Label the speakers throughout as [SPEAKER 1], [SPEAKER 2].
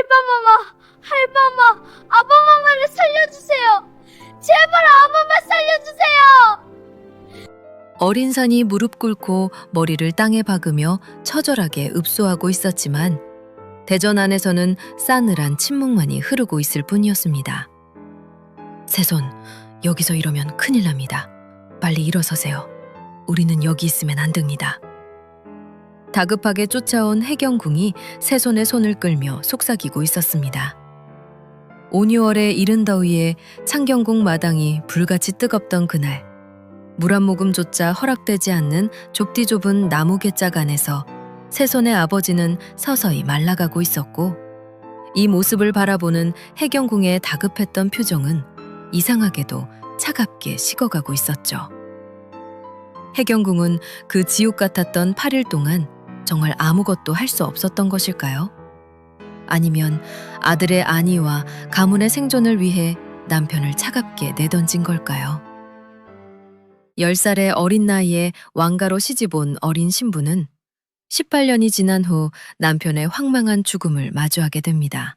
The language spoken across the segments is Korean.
[SPEAKER 1] 할바마마, 할바마, 아바마마를 살려주세요. 제발 아바마 살려주세요.
[SPEAKER 2] 어린 산이 무릎 꿇고 머리를 땅에 박으며 처절하게 읍소하고 있었지만 대전 안에서는 싸늘한 침묵만이 흐르고 있을 뿐이었습니다. 새손, 여기서 이러면 큰일 납니다. 빨리 일어서세요. 우리는 여기 있으면 안 됩니다. 다급하게 쫓아온 해경궁이 새손의 손을 끌며 속삭이고 있었습니다. 온 6월의 이른 더위에 창경궁 마당이 불같이 뜨겁던 그날, 물 한 모금조차 허락되지 않는 좁디 좁은 나무 갯짝 안에서 새손의 아버지는 서서히 말라가고 있었고, 이 모습을 바라보는 해경궁의 다급했던 표정은 이상하게도 차갑게 식어가고 있었죠. 해경궁은 그 지옥 같았던 8일 동안 정말 아무것도 할 수 없었던 것일까요? 아니면 아들의 안위와 가문의 생존을 위해 남편을 차갑게 내던진 걸까요? 10살의 어린 나이에 왕가로 시집온 어린 신부는 18년이 지난 후 남편의 황망한 죽음을 마주하게 됩니다.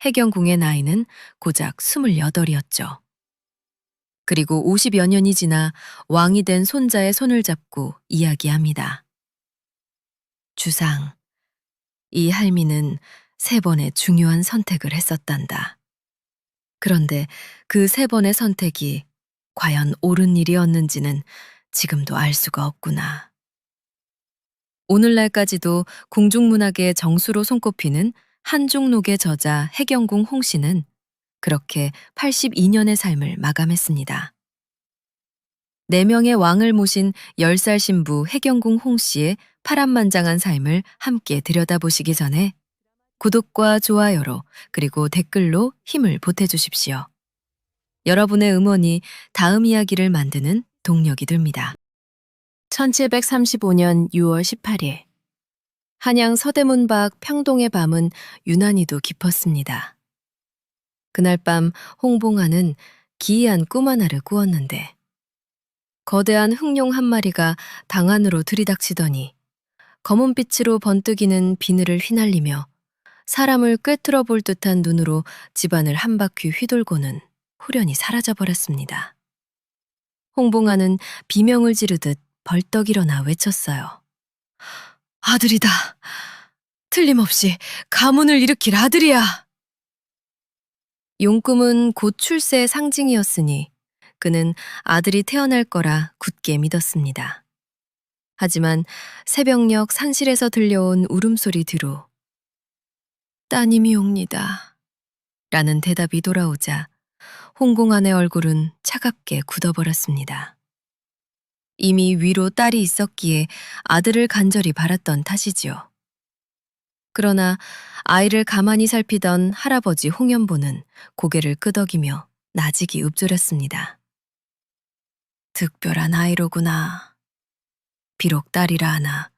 [SPEAKER 2] 해경궁의 나이는 고작 28이었죠. 그리고 50여 년이 지나 왕이 된 손자의 손을 잡고 이야기합니다. 주상, 이 할미는 3번의 중요한 선택을 했었단다. 그런데 그 3번의 선택이 과연 옳은 일이었는지는 지금도 알 수가 없구나. 오늘날까지도 궁중문학의 정수로 손꼽히는 한중록의 저자 해경궁 홍씨는 그렇게 82년의 삶을 마감했습니다. 4명의 왕을 모신 10살 신부 해경궁 홍씨의 파란만장한 삶을 함께 들여다보시기 전에 구독과 좋아요로 그리고 댓글로 힘을 보태주십시오. 여러분의 응원이 다음 이야기를 만드는 동력이 됩니다. 1735년 6월 18일 한양 서대문 밖 평동의 밤은 유난히도 깊었습니다. 그날 밤 홍봉아는 기이한 꿈 하나를 꾸었는데 거대한 흑룡 한 마리가 당 안으로 들이닥치더니 검은 빛으로 번뜩이는 비늘을 휘날리며 사람을 꿰뚫어 볼 듯한 눈으로 집안을 한 바퀴 휘돌고는 후련히 사라져버렸습니다. 홍봉아는 비명을 지르듯 벌떡 일어나 외쳤어요. 아들이다. 틀림없이 가문을 일으킬 아들이야. 용꿈은 곧 출세의 상징이었으니 그는 아들이 태어날 거라 굳게 믿었습니다. 하지만 새벽녘 산실에서 들려온 울음소리 뒤로 따님이 옵니다. 라는 대답이 돌아오자 홍봉안의 얼굴은 차갑게 굳어버렸습니다. 이미 위로 딸이 있었기에 아들을 간절히 바랐던 탓이지요. 그러나 아이를 가만히 살피던 할아버지 홍연보는 고개를 끄덕이며 나직이 읊조렸습니다. 특별한 아이로구나. 비록 딸이라 하나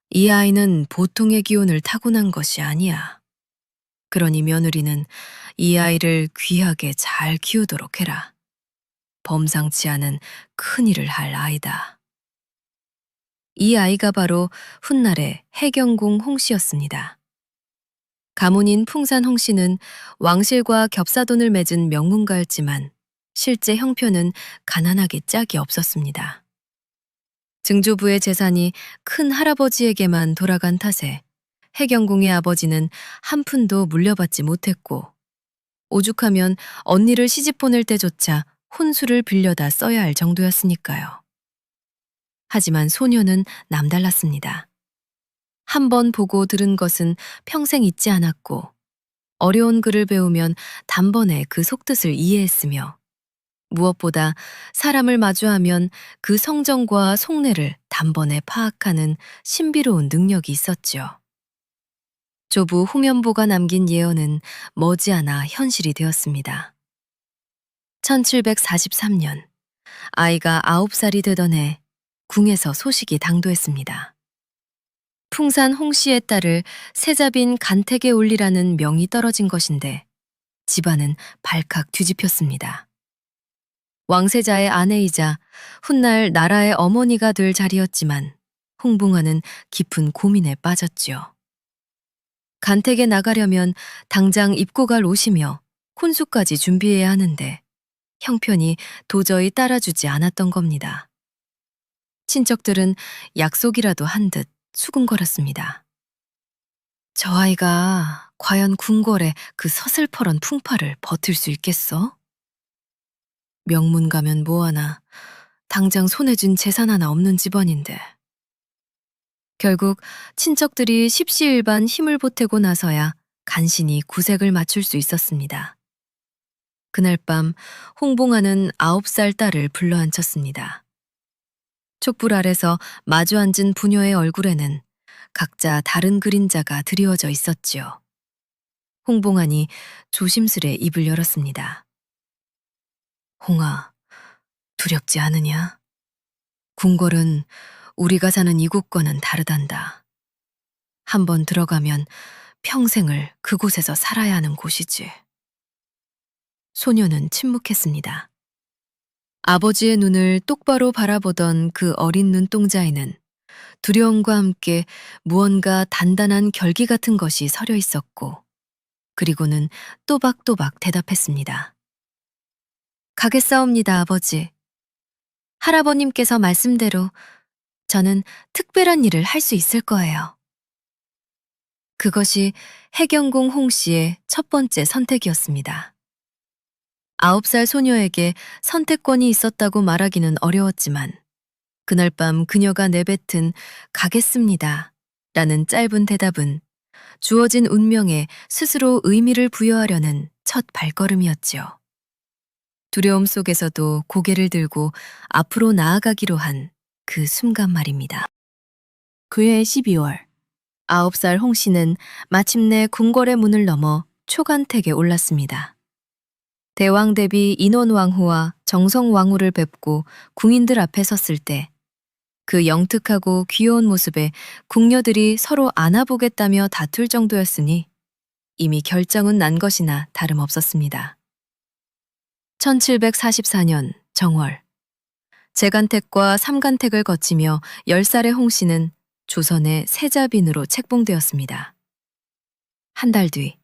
[SPEAKER 2] 이 아이는 보통의 기운을 타고난 것이 아니야. 그러니 며느리는 이 아이를 귀하게 잘 키우도록 해라. 범상치 않은 큰일을 할 아이다. 이 아이가 바로 훗날의 해경궁 홍씨였습니다. 가문인 풍산 홍씨는 왕실과 겹사돈을 맺은 명문가였지만 실제 형편은 가난하게 짝이 없었습니다. 증조부의 재산이 큰 할아버지에게만 돌아간 탓에 해경궁의 아버지는 한 푼도 물려받지 못했고 오죽하면 언니를 시집 보낼 때조차 혼수를 빌려다 써야 할 정도였으니까요. 하지만 소녀는 남달랐습니다. 한 번 보고 들은 것은 평생 잊지 않았고 어려운 글을 배우면 단번에 그 속뜻을 이해했으며 무엇보다 사람을 마주하면 그 성정과 속내를 단번에 파악하는 신비로운 능력이 있었죠. 조부 홍연보가 남긴 예언은 머지않아 현실이 되었습니다. 1743년 아이가 9살이 되던 해 궁에서 소식이 당도했습니다. 풍산 홍씨의 딸을 세자빈 간택에 올리라는 명이 떨어진 것인데 집안은 발칵 뒤집혔습니다. 왕세자의 아내이자 훗날 나라의 어머니가 될 자리였지만 홍봉아는 깊은 고민에 빠졌지요. 간택에 나가려면 당장 입고 갈 옷이며 혼수까지 준비해야 하는데 형편이 도저히 따라주지 않았던 겁니다. 친척들은 약속이라도 한 듯 수군거렸습니다. 저 아이가 과연 궁궐의 그 서슬퍼런 풍파를 버틸 수 있겠어? 명문 가면 뭐하나 당장 손에 쥔 재산 하나 없는 집안인데. 결국 친척들이 십시일반 힘을 보태고 나서야 간신히 구색을 맞출 수 있었습니다. 그날 밤 홍봉아는 9살 딸을 불러앉혔습니다. 촛불 아래서 마주 앉은 부녀의 얼굴에는 각자 다른 그림자가 드리워져 있었지요. 홍봉안이 조심스레 입을 열었습니다. 홍아, 두렵지 않으냐? 궁궐은 우리가 사는 이곳과는 다르단다. 한번 들어가면 평생을 그곳에서 살아야 하는 곳이지. 소녀는 침묵했습니다. 아버지의 눈을 똑바로 바라보던 그 어린 눈동자에는 두려움과 함께 무언가 단단한 결기 같은 것이 서려 있었고, 그리고는 또박또박 대답했습니다. 가겠사옵니다, 아버지. 할아버님께서 말씀대로 저는 특별한 일을 할 수 있을 거예요. 그것이 해경궁 홍씨의 첫 번째 선택이었습니다. 9살 소녀에게 선택권이 있었다고 말하기는 어려웠지만 그날 밤 그녀가 내뱉은 가겠습니다 라는 짧은 대답은 주어진 운명에 스스로 의미를 부여하려는 첫 발걸음이었지요. 두려움 속에서도 고개를 들고 앞으로 나아가기로 한 그 순간 말입니다. 그해 12월, 9살 홍씨는 마침내 궁궐의 문을 넘어 초간택에 올랐습니다. 대왕 대비 인원왕후와 정성왕후를 뵙고 궁인들 앞에 섰을 때 그 영특하고 귀여운 모습에 궁녀들이 서로 안아보겠다며 다툴 정도였으니 이미 결정은 난 것이나 다름없었습니다. 1744년 정월, 재간택과 삼간택을 거치며 10살의 홍씨는 조선의 세자빈으로 책봉되었습니다. 한 달 뒤,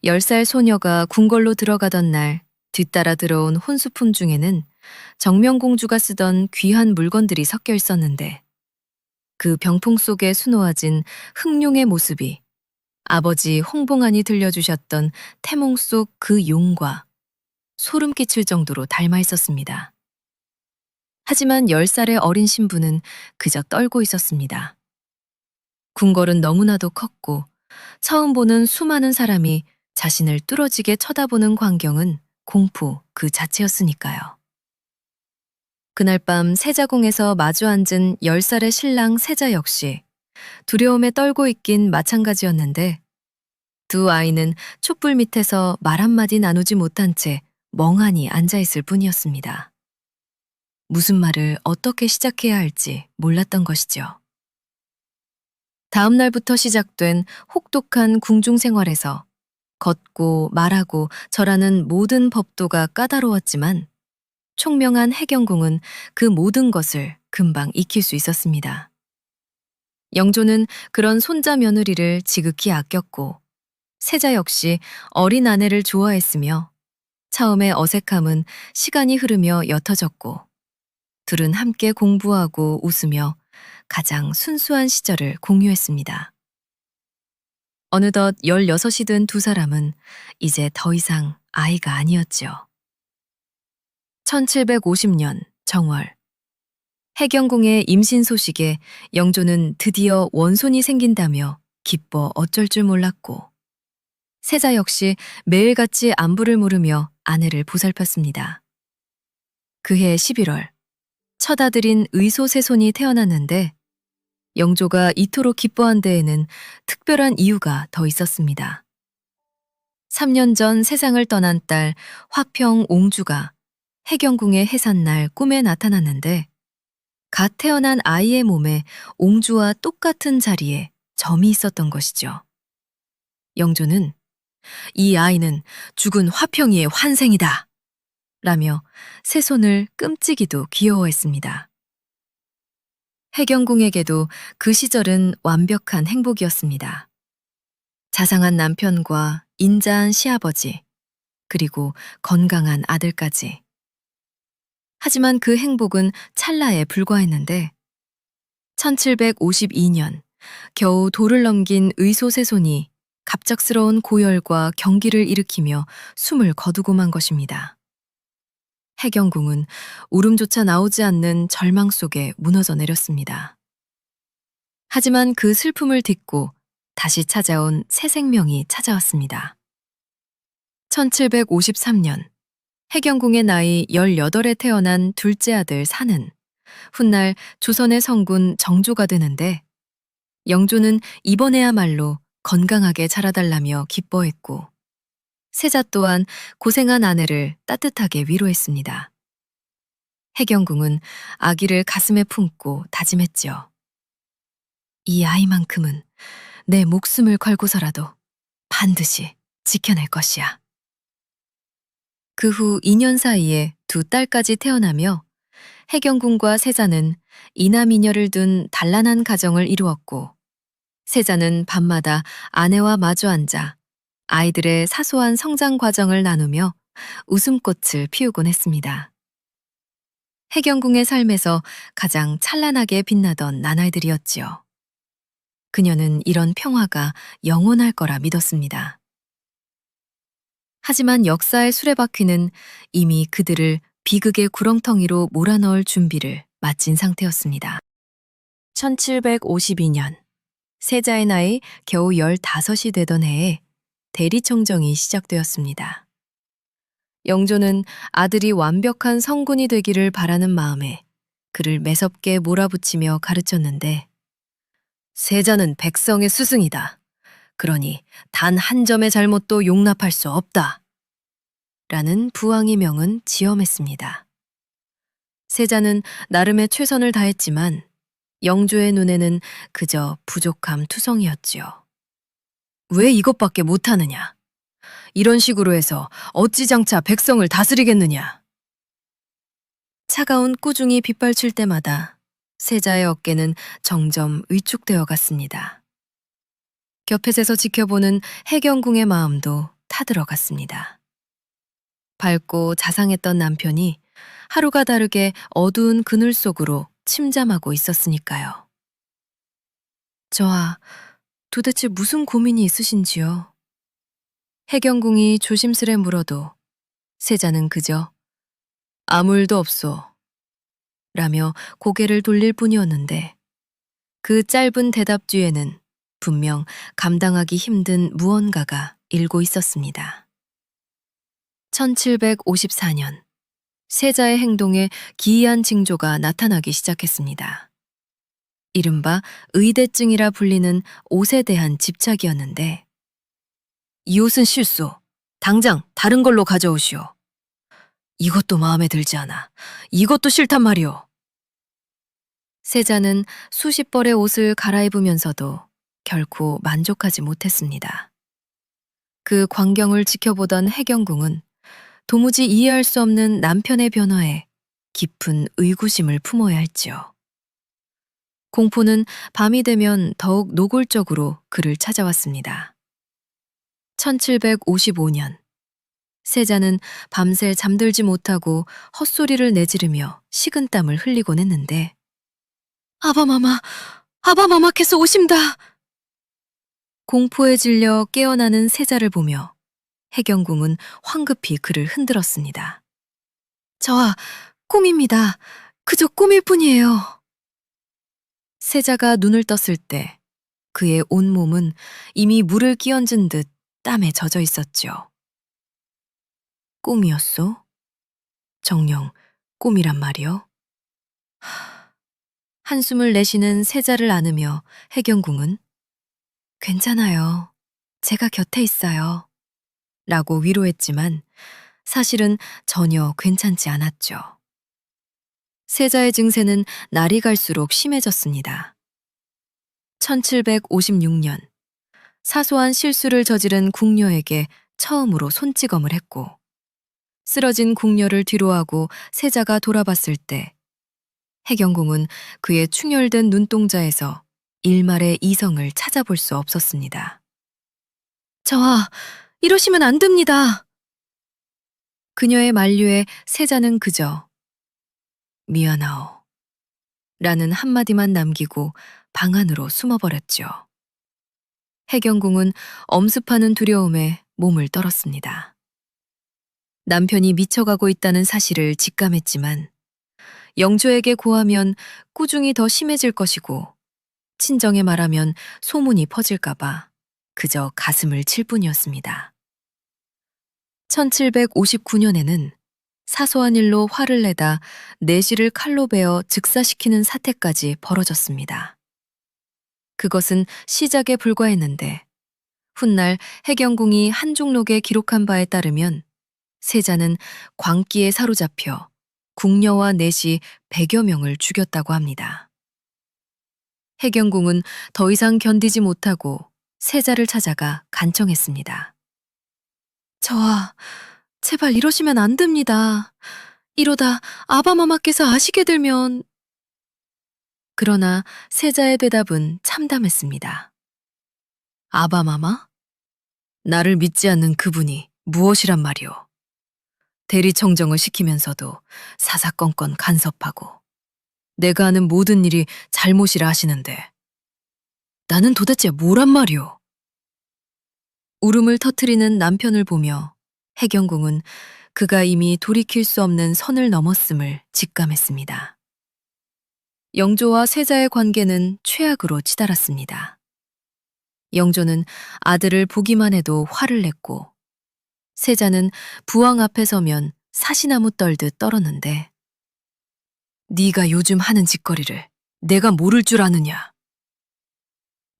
[SPEAKER 2] 10살 소녀가 궁궐로 들어가던 날 뒤따라 들어온 혼수품 중에는 정명공주가 쓰던 귀한 물건들이 섞여 있었는데 그 병풍 속에 수놓아진 흑룡의 모습이 아버지 홍봉안이 들려주셨던 태몽 속 그 용과 소름 끼칠 정도로 닮아 있었습니다. 하지만 10살의 어린 신부는 그저 떨고 있었습니다. 궁궐은 너무나도 컸고 처음 보는 수많은 사람이 자신을 뚫어지게 쳐다보는 광경은 공포 그 자체였으니까요. 그날 밤 세자궁에서 마주 앉은 10살의 신랑 세자 역시 두려움에 떨고 있긴 마찬가지였는데 두 아이는 촛불 밑에서 말 한마디 나누지 못한 채 멍하니 앉아있을 뿐이었습니다. 무슨 말을 어떻게 시작해야 할지 몰랐던 것이죠. 다음 날부터 시작된 혹독한 궁중 생활에서 걷고 말하고 절하는 모든 법도가 까다로웠지만 총명한 해경궁은 그 모든 것을 금방 익힐 수 있었습니다. 영조는 그런 손자 며느리를 지극히 아꼈고 세자 역시 어린 아내를 좋아했으며 처음의 어색함은 시간이 흐르며 옅어졌고 둘은 함께 공부하고 웃으며 가장 순수한 시절을 공유했습니다. 어느덧 16이 된 두 사람은 이제 더 이상 아이가 아니었죠. 1750년 정월, 해경궁의 임신 소식에 영조는 드디어 원손이 생긴다며 기뻐 어쩔 줄 몰랐고 세자 역시 매일같이 안부를 물으며 아내를 보살폈습니다. 그해 11월, 첫 아들인 의소세손이 태어났는데 영조가 이토록 기뻐한 데에는 특별한 이유가 더 있었습니다. 3년 전 세상을 떠난 딸 화평 옹주가 해경궁의 해산날 꿈에 나타났는데 갓 태어난 아이의 몸에 옹주와 똑같은 자리에 점이 있었던 것이죠. 영조는 이 아이는 죽은 화평이의 환생이다 라며 세손을 끔찍이도 귀여워했습니다. 해경궁에게도 그 시절은 완벽한 행복이었습니다. 자상한 남편과 인자한 시아버지, 그리고 건강한 아들까지. 하지만 그 행복은 찰나에 불과했는데 1752년 겨우 도를 넘긴 의소세손이 갑작스러운 고열과 경기를 일으키며 숨을 거두고 만 것입니다. 해경궁은 울음조차 나오지 않는 절망 속에 무너져 내렸습니다. 하지만 그 슬픔을 딛고 다시 찾아온 새 생명이 찾아왔습니다. 1753년 해경궁의 나이 18에 태어난 둘째 아들 산은 훗날 조선의 성군 정조가 되는데 영조는 이번에야말로 건강하게 자라달라며 기뻐했고 세자 또한 고생한 아내를 따뜻하게 위로했습니다. 해경궁은 아기를 가슴에 품고 다짐했지요. 이 아이만큼은 내 목숨을 걸고서라도 반드시 지켜낼 것이야. 그 후 2년 사이에 두 딸까지 태어나며 해경궁과 세자는 이남이녀를 둔 단란한 가정을 이루었고 세자는 밤마다 아내와 마주 앉아 아이들의 사소한 성장 과정을 나누며 웃음꽃을 피우곤 했습니다. 해경궁의 삶에서 가장 찬란하게 빛나던 나날들이었지요. 그녀는 이런 평화가 영원할 거라 믿었습니다. 하지만 역사의 수레바퀴는 이미 그들을 비극의 구렁텅이로 몰아넣을 준비를 마친 상태였습니다. 1752년 세자의 나이 겨우 15이 되던 해에 대리청정이 시작되었습니다. 영조는 아들이 완벽한 성군이 되기를 바라는 마음에 그를 매섭게 몰아붙이며 가르쳤는데 세자는 백성의 스승이다. 그러니 단 한 점의 잘못도 용납할 수 없다. 라는 부왕의 명은 지엄했습니다. 세자는 나름의 최선을 다했지만 영조의 눈에는 그저 부족함 투성이었지요. 왜 이것밖에 못하느냐? 이런 식으로 해서 어찌 장차 백성을 다스리겠느냐? 차가운 꾸중이 빗발칠 때마다 세자의 어깨는 점점 위축되어 갔습니다. 곁에서 지켜보는 해경궁의 마음도 타들어갔습니다. 밝고 자상했던 남편이 하루가 다르게 어두운 그늘 속으로 침잠하고 있었으니까요. 저하, 도대체 무슨 고민이 있으신지요? 해경궁이 조심스레 물어도 세자는 그저 아무 일도 없소 라며 고개를 돌릴 뿐이었는데 그 짧은 대답 뒤에는 분명 감당하기 힘든 무언가가 일고 있었습니다. 1754년 세자의 행동에 기이한 징조가 나타나기 시작했습니다. 이른바 의대증이라 불리는 옷에 대한 집착이었는데 이 옷은 실수. 당장 다른 걸로 가져오시오. 이것도 마음에 들지 않아. 이것도 싫단 말이오. 세자는 수십 벌의 옷을 갈아입으면서도 결코 만족하지 못했습니다. 그 광경을 지켜보던 해경궁은 도무지 이해할 수 없는 남편의 변화에 깊은 의구심을 품어야 했지요. 공포는 밤이 되면 더욱 노골적으로 그를 찾아왔습니다. 1755년 세자는 밤새 잠들지 못하고 헛소리를 내지르며 식은땀을 흘리곤 했는데 아바마마께서 오심다! 공포에 질려 깨어나는 세자를 보며 해경궁은 황급히 그를 흔들었습니다. 저하, 꿈입니다. 그저 꿈일 뿐이에요. 세자가 눈을 떴을 때 그의 온몸은 이미 물을 끼얹은 듯 땀에 젖어 있었죠. 꿈이었소? 정녕 꿈이란 말이요? 한숨을 내쉬는 세자를 안으며 해경궁은 괜찮아요. 제가 곁에 있어요. 라고 위로했지만 사실은 전혀 괜찮지 않았죠. 세자의 증세는 날이 갈수록 심해졌습니다. 1756년 사소한 실수를 저지른 궁녀에게 처음으로 손찌검을 했고 쓰러진 궁녀를 뒤로하고 세자가 돌아봤을 때 해경궁은 그의 충혈된 눈동자에서 일말의 이성을 찾아볼 수 없었습니다. 저하, 이러시면 안 됩니다. 그녀의 만류에 세자는 그저 미안하오 라는 한마디만 남기고 방 안으로 숨어버렸죠. 해경궁은 엄습하는 두려움에 몸을 떨었습니다. 남편이 미쳐가고 있다는 사실을 직감했지만 영조에게 고하면 꾸중이 더 심해질 것이고 친정에 말하면 소문이 퍼질까봐 그저 가슴을 칠 뿐이었습니다. 1759년에는 사소한 일로 화를 내다 내시를 칼로 베어 즉사시키는 사태까지 벌어졌습니다. 그것은 시작에 불과했는데 훗날 해경궁이 한종록에 기록한 바에 따르면 세자는 광기에 사로잡혀 궁녀와 내시 100여 명을 죽였다고 합니다. 해경궁은 더 이상 견디지 못하고 세자를 찾아가 간청했습니다. 저하, 제발 이러시면 안 됩니다. 이러다 아바마마께서 아시게 되면... 그러나 세자의 대답은 참담했습니다. 아바마마? 나를 믿지 않는 그분이 무엇이란 말이오? 대리청정을 시키면서도 사사건건 간섭하고 내가 하는 모든 일이 잘못이라 하시는데 나는 도대체 뭐란 말이오? 울음을 터뜨리는 남편을 보며 해경궁은 그가 이미 돌이킬 수 없는 선을 넘었음을 직감했습니다. 영조와 세자의 관계는 최악으로 치달았습니다. 영조는 아들을 보기만 해도 화를 냈고 세자는 부왕 앞에 서면 사시나무 떨듯 떨었는데 네가 요즘 하는 짓거리를 내가 모를 줄 아느냐.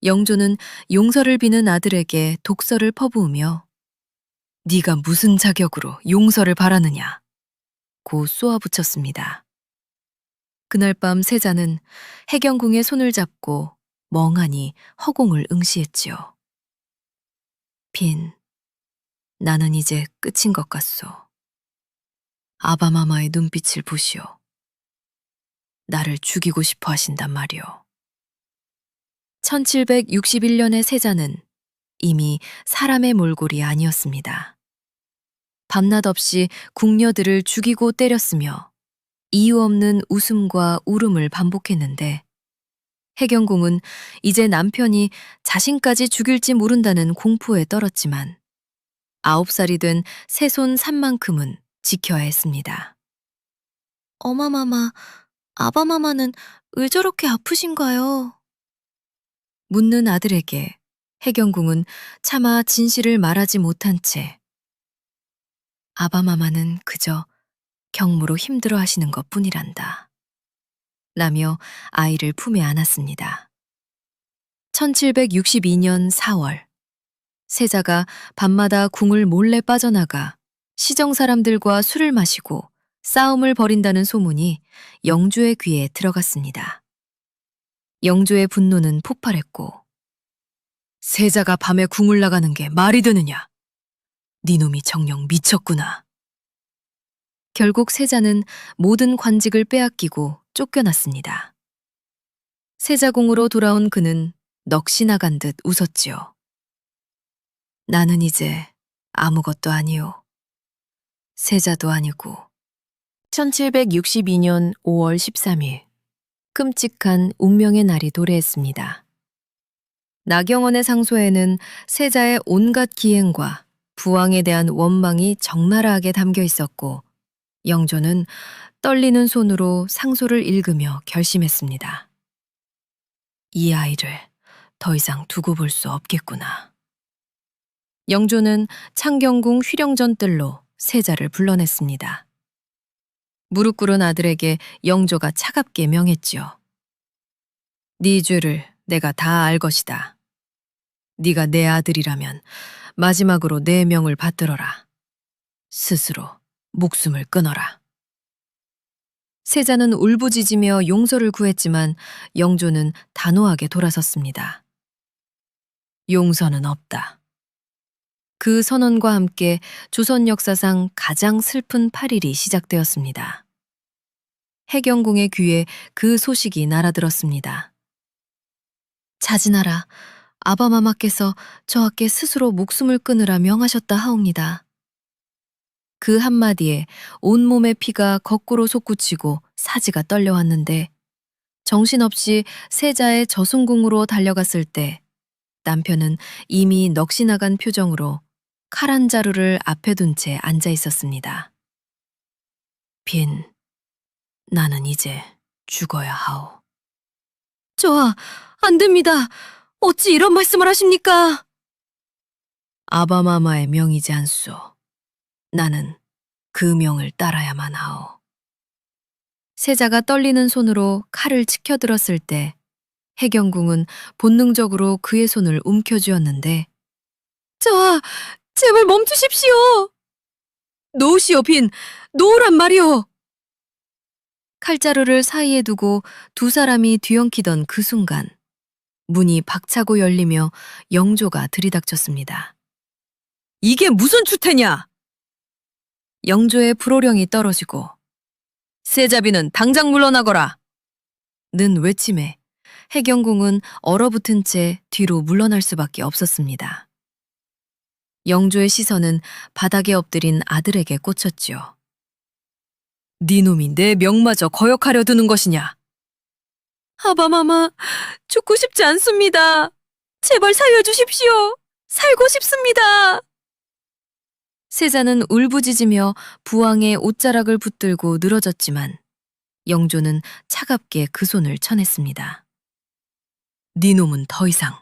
[SPEAKER 2] 영조는 용서를 비는 아들에게 독서를 퍼부으며 네가 무슨 자격으로 용서를 바라느냐 고 쏘아붙였습니다. 그날 밤 세자는 해경궁의 손을 잡고 멍하니 허공을 응시했지요. 빈, 나는 이제 끝인 것 같소. 아바마마의 눈빛을 보시오. 나를 죽이고 싶어 하신단 말이오. 1761년의 세자는 이미 사람의 몰골이 아니었습니다. 밤낮 없이 궁녀들을 죽이고 때렸으며 이유 없는 웃음과 울음을 반복했는데 해경궁은 이제 남편이 자신까지 죽일지 모른다는 공포에 떨었지만 9살이 된 새손 산만큼은 지켜야 했습니다. 어마마마, 아바마마는 왜 저렇게 아프신가요? 묻는 아들에게 해경궁은 차마 진실을 말하지 못한 채 아바마마는 그저 경무로 힘들어 하시는 것 뿐이란다. 라며 아이를 품에 안았습니다. 1762년 4월, 세자가 밤마다 궁을 몰래 빠져나가 시정 사람들과 술을 마시고 싸움을 벌인다는 소문이 영조의 귀에 들어갔습니다. 영조의 분노는 폭발했고 세자가 밤에 궁을 나가는 게 말이 되느냐? 네 놈이 정녕 미쳤구나. 결국 세자는 모든 관직을 빼앗기고 쫓겨났습니다. 세자궁으로 돌아온 그는 넋이 나간 듯 웃었지요. 나는 이제 아무것도 아니오. 세자도 아니고. 1762년 5월 13일, 끔찍한 운명의 날이 도래했습니다. 나경원의 상소에는 세자의 온갖 기행과 부왕에 대한 원망이 적나라하게 담겨 있었고 영조는 떨리는 손으로 상소를 읽으며 결심했습니다. 이 아이를 더 이상 두고 볼 수 없겠구나. 영조는 창경궁 휘령전 뜰로 세자를 불러냈습니다. 무릎 꿇은 아들에게 영조가 차갑게 명했지요. 네 죄를 내가 다 알 것이다. 네가 내 아들이라면 마지막으로 내 명을 받들어라. 스스로 목숨을 끊어라. 세자는 울부짖으며 용서를 구했지만 영조는 단호하게 돌아섰습니다. 용서는 없다. 그 선언과 함께 조선 역사상 가장 슬픈 8일이 시작되었습니다. 해경궁의 귀에 그 소식이 날아들었습니다. 자진하라. 아바마마께서 저하께 스스로 목숨을 끊으라 명하셨다 하옵니다. 그 한마디에 온몸의 피가 거꾸로 솟구치고 사지가 떨려왔는데 정신없이 세자의 저승궁으로 달려갔을 때 남편은 이미 넋이 나간 표정으로 칼 한 자루를 앞에 둔 채 앉아 있었습니다. 빈, 나는 이제 죽어야 하오. 저하, 안 됩니다. 어찌 이런 말씀을 하십니까? 아바마마의 명이지 않소. 나는 그 명을 따라야만 하오. 세자가 떨리는 손으로 칼을 치켜들었을 때 해경궁은 본능적으로 그의 손을 움켜쥐었는데 저하, 제발 멈추십시오. 놓으시오, 빈. 놓으란 말이오. 칼자루를 사이에 두고 두 사람이 뒤엉키던 그 순간 문이 박차고 열리며 영조가 들이닥쳤습니다. 이게 무슨 추태냐? 영조의 불호령이 떨어지고 세자비는 당장 물러나거라. 는 외침에 해경궁은 얼어붙은 채 뒤로 물러날 수밖에 없었습니다. 영조의 시선은 바닥에 엎드린 아들에게 꽂혔지요. 네 놈이 내 명마저 거역하려 드는 것이냐? 아바마마, 죽고 싶지 않습니다. 제발 살려주십시오. 살고 싶습니다. 세자는 울부짖으며 부왕의 옷자락을 붙들고 늘어졌지만 영조는 차갑게 그 손을 쳐냈습니다. 네 놈은 더 이상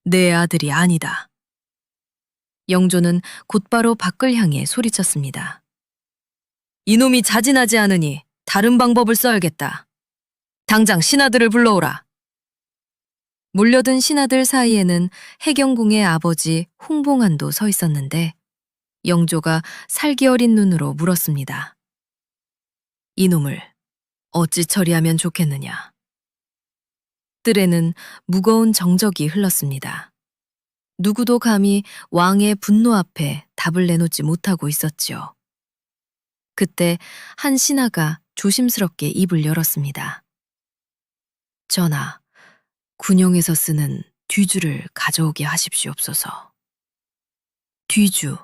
[SPEAKER 2] 내 아들이 아니다. 영조는 곧바로 밖을 향해 소리쳤습니다. 이놈이 자진하지 않으니 다른 방법을 써야겠다. 당장 신하들을 불러오라. 몰려든 신하들 사이에는 해경궁의 아버지 홍봉안도 서 있었는데 영조가 살기 어린 눈으로 물었습니다. 이놈을 어찌 처리하면 좋겠느냐? 뜰에는 무거운 정적이 흘렀습니다. 누구도 감히 왕의 분노 앞에 답을 내놓지 못하고 있었지요. 그때 한 신하가 조심스럽게 입을 열었습니다. 전하, 군용에서 쓰는 뒤주를 가져오게 하십시옵소서. 뒤주,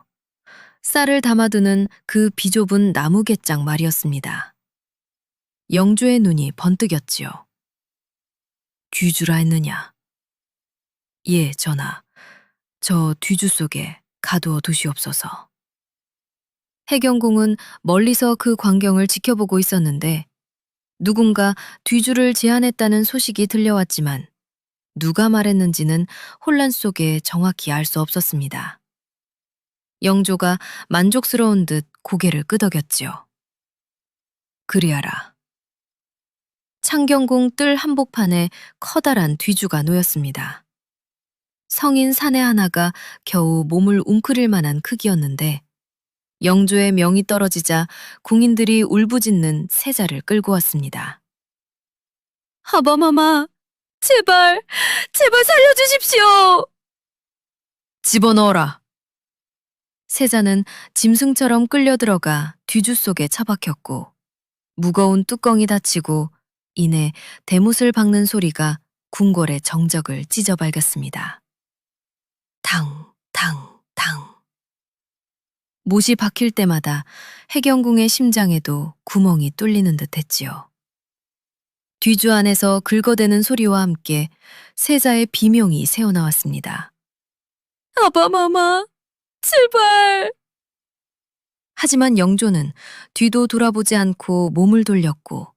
[SPEAKER 2] 쌀을 담아두는 그 비좁은 나무갯장 말이었습니다. 영조의 눈이 번뜩였지요. 뒤주라 했느냐? 예, 전하. 저 뒤주 속에 가두어 두시옵소서. 해경궁은 멀리서 그 광경을 지켜보고 있었는데 누군가 뒤주를 제안했다는 소식이 들려왔지만 누가 말했는지는 혼란 속에 정확히 알 수 없었습니다. 영조가 만족스러운 듯 고개를 끄덕였지요. 그리하라. 창경궁 뜰 한복판에 커다란 뒤주가 놓였습니다. 성인 사내 하나가 겨우 몸을 웅크릴 만한 크기였는데 영조의 명이 떨어지자 궁인들이 울부짖는 세자를 끌고 왔습니다. 아바마마, 제발 살려주십시오. 집어넣어라. 세자는 짐승처럼 끌려 들어가 뒤주 속에 처박혔고 무거운 뚜껑이 닫히고 이내 대못을 박는 소리가 궁궐의 정적을 찢어발겼습니다. 당, 당, 당. 못이 박힐 때마다 해경궁의 심장에도 구멍이 뚫리는 듯 했지요. 뒤주 안에서 긁어대는 소리와 함께 세자의 비명이 새어나왔습니다. 아바마마, 제발. 하지만 영조는 뒤도 돌아보지 않고 몸을 돌렸고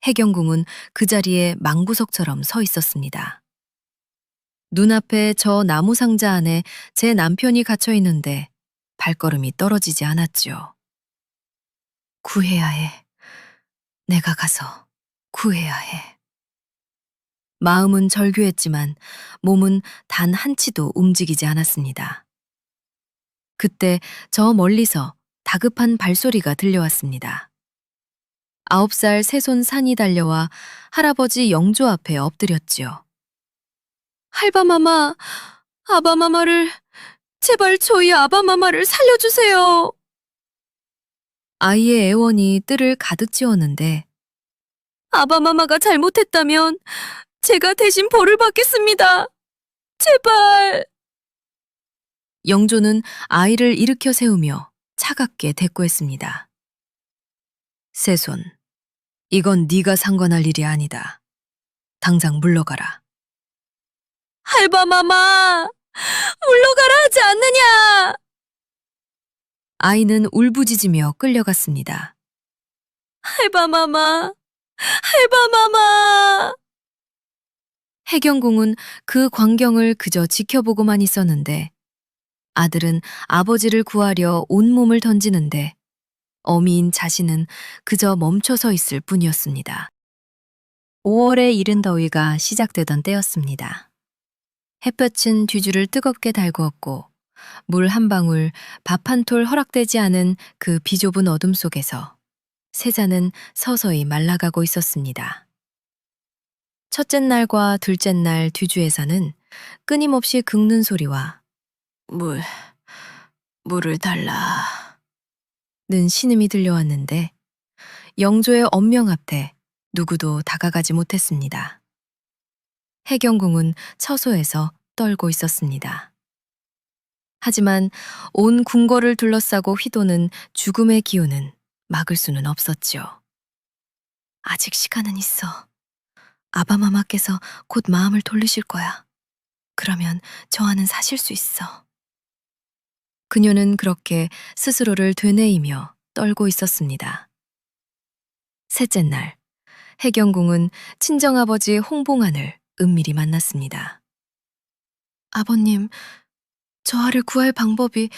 [SPEAKER 2] 해경궁은 그 자리에 망구석처럼 서 있었습니다. 눈앞에 저 나무 상자 안에 제 남편이 갇혀 있는데 발걸음이 떨어지지 않았지요. 구해야 해. 내가 가서 구해야 해. 마음은 절규했지만 몸은 단 한치도 움직이지 않았습니다. 그때 저 멀리서 다급한 발소리가 들려왔습니다. 9살 새손 산이 달려와 할아버지 영조 앞에 엎드렸지요. 할바마마, 아바마마를, 제발 저희 아바마마를 살려주세요. 아이의 애원이 뜰을 가득 채웠는데 아바마마가 잘못했다면 제가 대신 벌을 받겠습니다. 제발! 영조는 아이를 일으켜 세우며 차갑게 대꾸했습니다. 세손, 이건 네가 상관할 일이 아니다. 당장 물러가라. 할바마마! 물러가라 하지 않느냐! 아이는 울부짖으며 끌려갔습니다. 할바마마! 할바마마! 해경궁은 그 광경을 그저 지켜보고만 있었는데 아들은 아버지를 구하려 온몸을 던지는데 어미인 자신은 그저 멈춰서 있을 뿐이었습니다. 5월의 이른 더위가 시작되던 때였습니다. 햇볕은 뒤주를 뜨겁게 달구었고 물 한 방울, 밥 한 톨 허락되지 않은 그 비좁은 어둠 속에서 세자는 서서히 말라가고 있었습니다. 첫째 날과 둘째 날 뒤주에서는 끊임없이 긁는 소리와 물을 달라 는 신음이 들려왔는데 영조의 엄명 앞에 누구도 다가가지 못했습니다. 해경궁은 처소에서 떨고 있었습니다. 하지만 온 궁궐을 둘러싸고 휘도는 죽음의 기운은 막을 수는 없었지요. 아직 시간은 있어. 아바마마께서 곧 마음을 돌리실 거야. 그러면 저 안은 사실 수 있어. 그녀는 그렇게 스스로를 되뇌이며 떨고 있었습니다. 셋째 날, 해경궁은 친정아버지 홍봉안을 은밀히 만났습니다. 아버님, 저 아를 구할 방법이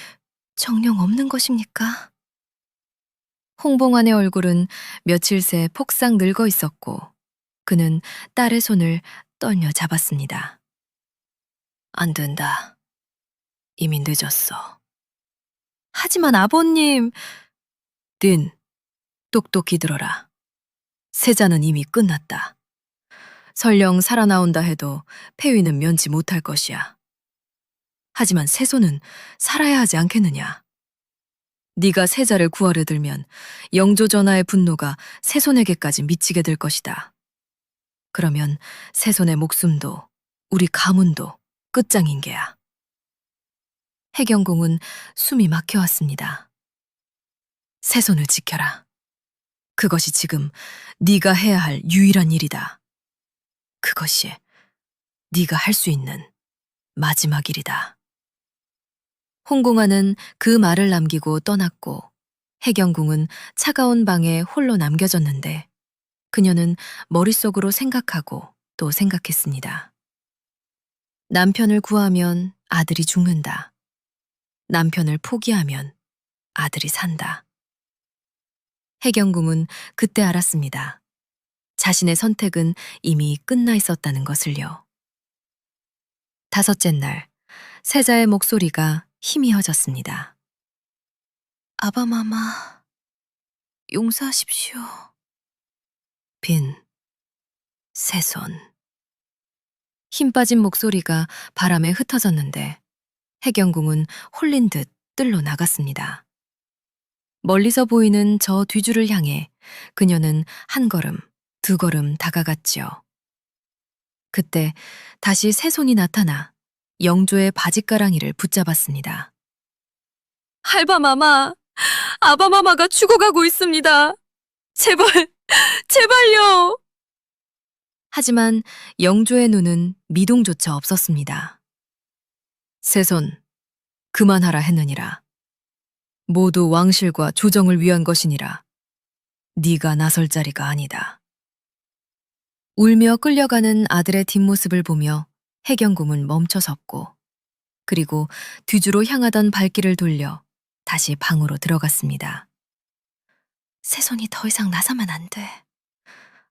[SPEAKER 2] 정녕 없는 것입니까? 홍봉안의 얼굴은 며칠 새 폭삭 늙어 있었고 그는 딸의 손을 떨며 잡았습니다. 안 된다. 이미 늦었어. 하지만 아버님... 딘, 똑똑히 들어라. 세자는 이미 끝났다. 설령 살아나온다 해도 폐위는 면치 못할 것이야. 하지만 세손은 살아야 하지 않겠느냐. 네가 세자를 구하려 들면 영조 전하의 분노가 세손에게까지 미치게 될 것이다. 그러면 세손의 목숨도 우리 가문도 끝장인 게야. 해경궁은 숨이 막혀왔습니다. 세손을 지켜라. 그것이 지금 네가 해야 할 유일한 일이다. 그것이 네가 할 수 있는 마지막 일이다. 홍공화는 그 말을 남기고 떠났고 해경궁은 차가운 방에 홀로 남겨졌는데 그녀는 머릿속으로 생각하고 또 생각했습니다. 남편을 구하면 아들이 죽는다. 남편을 포기하면 아들이 산다. 해경궁은 그때 알았습니다. 자신의 선택은 이미 끝나 있었다는 것을요. 다섯째 날, 세자의 목소리가 희미해졌습니다. 아바마마, 용서하십시오. 빈, 세손. 힘 빠진 목소리가 바람에 흩어졌는데 해경궁은 홀린 듯 뜰로 나갔습니다. 멀리서 보이는 저 뒤주를 향해 그녀는 한 걸음, 두 걸음 다가갔지요. 그때 다시 세손이 나타나 영조의 바짓가랑이를 붙잡았습니다. 할바마마, 아바마마가 죽어가고 있습니다. 제발, 제발요. 하지만 영조의 눈은 미동조차 없었습니다. 세손, 그만하라 했느니라. 모두 왕실과 조정을 위한 것이니라. 네가 나설 자리가 아니다. 울며 끌려가는 아들의 뒷모습을 보며 해경궁은 멈춰섰고 그리고 뒤주로 향하던 발길을 돌려 다시 방으로 들어갔습니다. 세손이 더 이상 나서면 안 돼.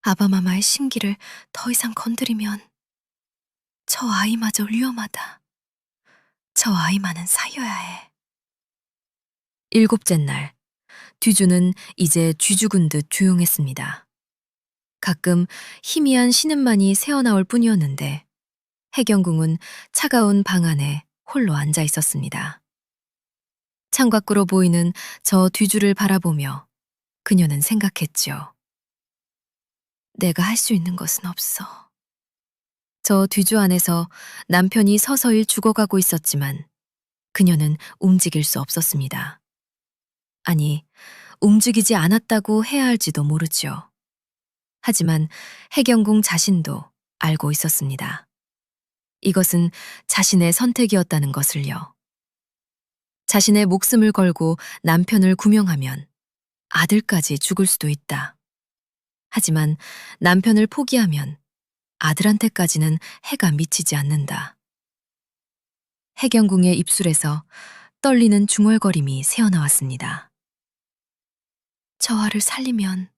[SPEAKER 2] 아바마마의 심기를 더 이상 건드리면 저 아이마저 위험하다. 저 아이만은 살려야 해. 일곱째 날, 뒤주는 이제 쥐죽은 듯 조용했습니다. 가끔 희미한 신음만이 새어나올 뿐이었는데 해경궁은 차가운 방 안에 홀로 앉아 있었습니다. 창밖으로 보이는 저 뒤주를 바라보며 그녀는 생각했지요. 내가 할 수 있는 것은 없어. 저 뒤주 안에서 남편이 서서히 죽어가고 있었지만 그녀는 움직일 수 없었습니다. 아니, 움직이지 않았다고 해야 할지도 모르죠. 하지만 해경궁 자신도 알고 있었습니다. 이것은 자신의 선택이었다는 것을요. 자신의 목숨을 걸고 남편을 구명하면 아들까지 죽을 수도 있다. 하지만 남편을 포기하면 아들한테까지는 해가 미치지 않는다. 해경궁의 입술에서 떨리는 중얼거림이 새어나왔습니다. 저하를 살리면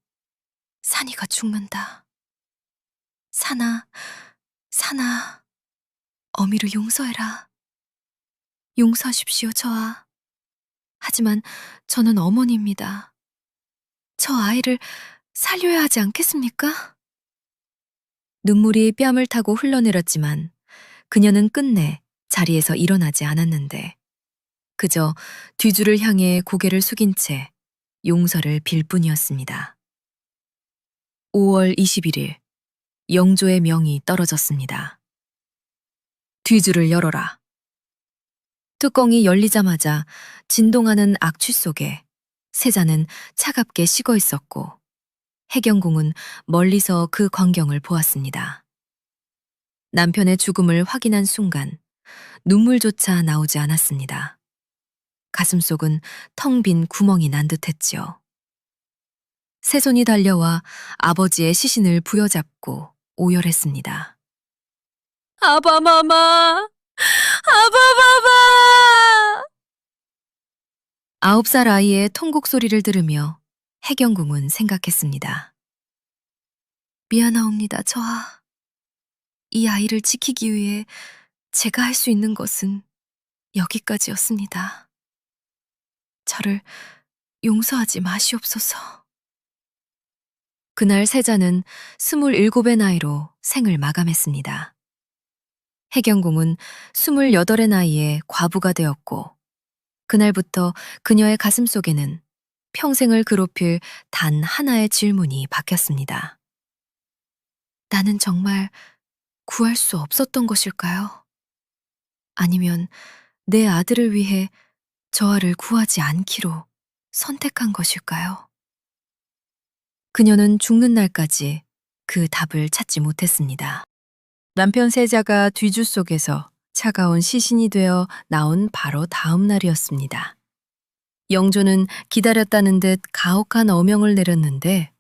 [SPEAKER 2] 산이가 죽는다. 산아, 산아, 어미를 용서해라. 용서하십시오, 저하. 하지만 저는 어머니입니다. 저 아이를 살려야 하지 않겠습니까? 눈물이 뺨을 타고 흘러내렸지만 그녀는 끝내 자리에서 일어나지 않았는데 그저 뒤주를 향해 고개를 숙인 채 용서를 빌 뿐이었습니다. 5월 21일, 영조의 명이 떨어졌습니다. 뒤주를 열어라. 뚜껑이 열리자마자 진동하는 악취 속에 세자는 차갑게 식어 있었고 해경궁은 멀리서 그 광경을 보았습니다. 남편의 죽음을 확인한 순간 눈물조차 나오지 않았습니다. 가슴속은 텅 빈 구멍이 난 듯했지요. 새손이 달려와 아버지의 시신을 부여잡고 오열했습니다. 아바마마! 아바마마! 9살 아이의 통곡 소리를 들으며 해경궁은 생각했습니다. 미안하옵니다, 저하. 이 아이를 지키기 위해 제가 할 수 있는 것은 여기까지였습니다. 저를 용서하지 마시옵소서. 그날 세자는 27의 나이로 생을 마감했습니다. 해경궁은 28의 나이에 과부가 되었고 그날부터 그녀의 가슴 속에는 평생을 괴롭힐 단 하나의 질문이 박혔습니다. 나는 정말 구할 수 없었던 것일까요? 아니면 내 아들을 위해 저하를 구하지 않기로 선택한 것일까요? 그녀는 죽는 날까지 그 답을 찾지 못했습니다. 남편 세자가 뒤주 속에서 차가운 시신이 되어 나온 바로 다음 날이었습니다. 영조는 기다렸다는 듯 가혹한 어명을 내렸는데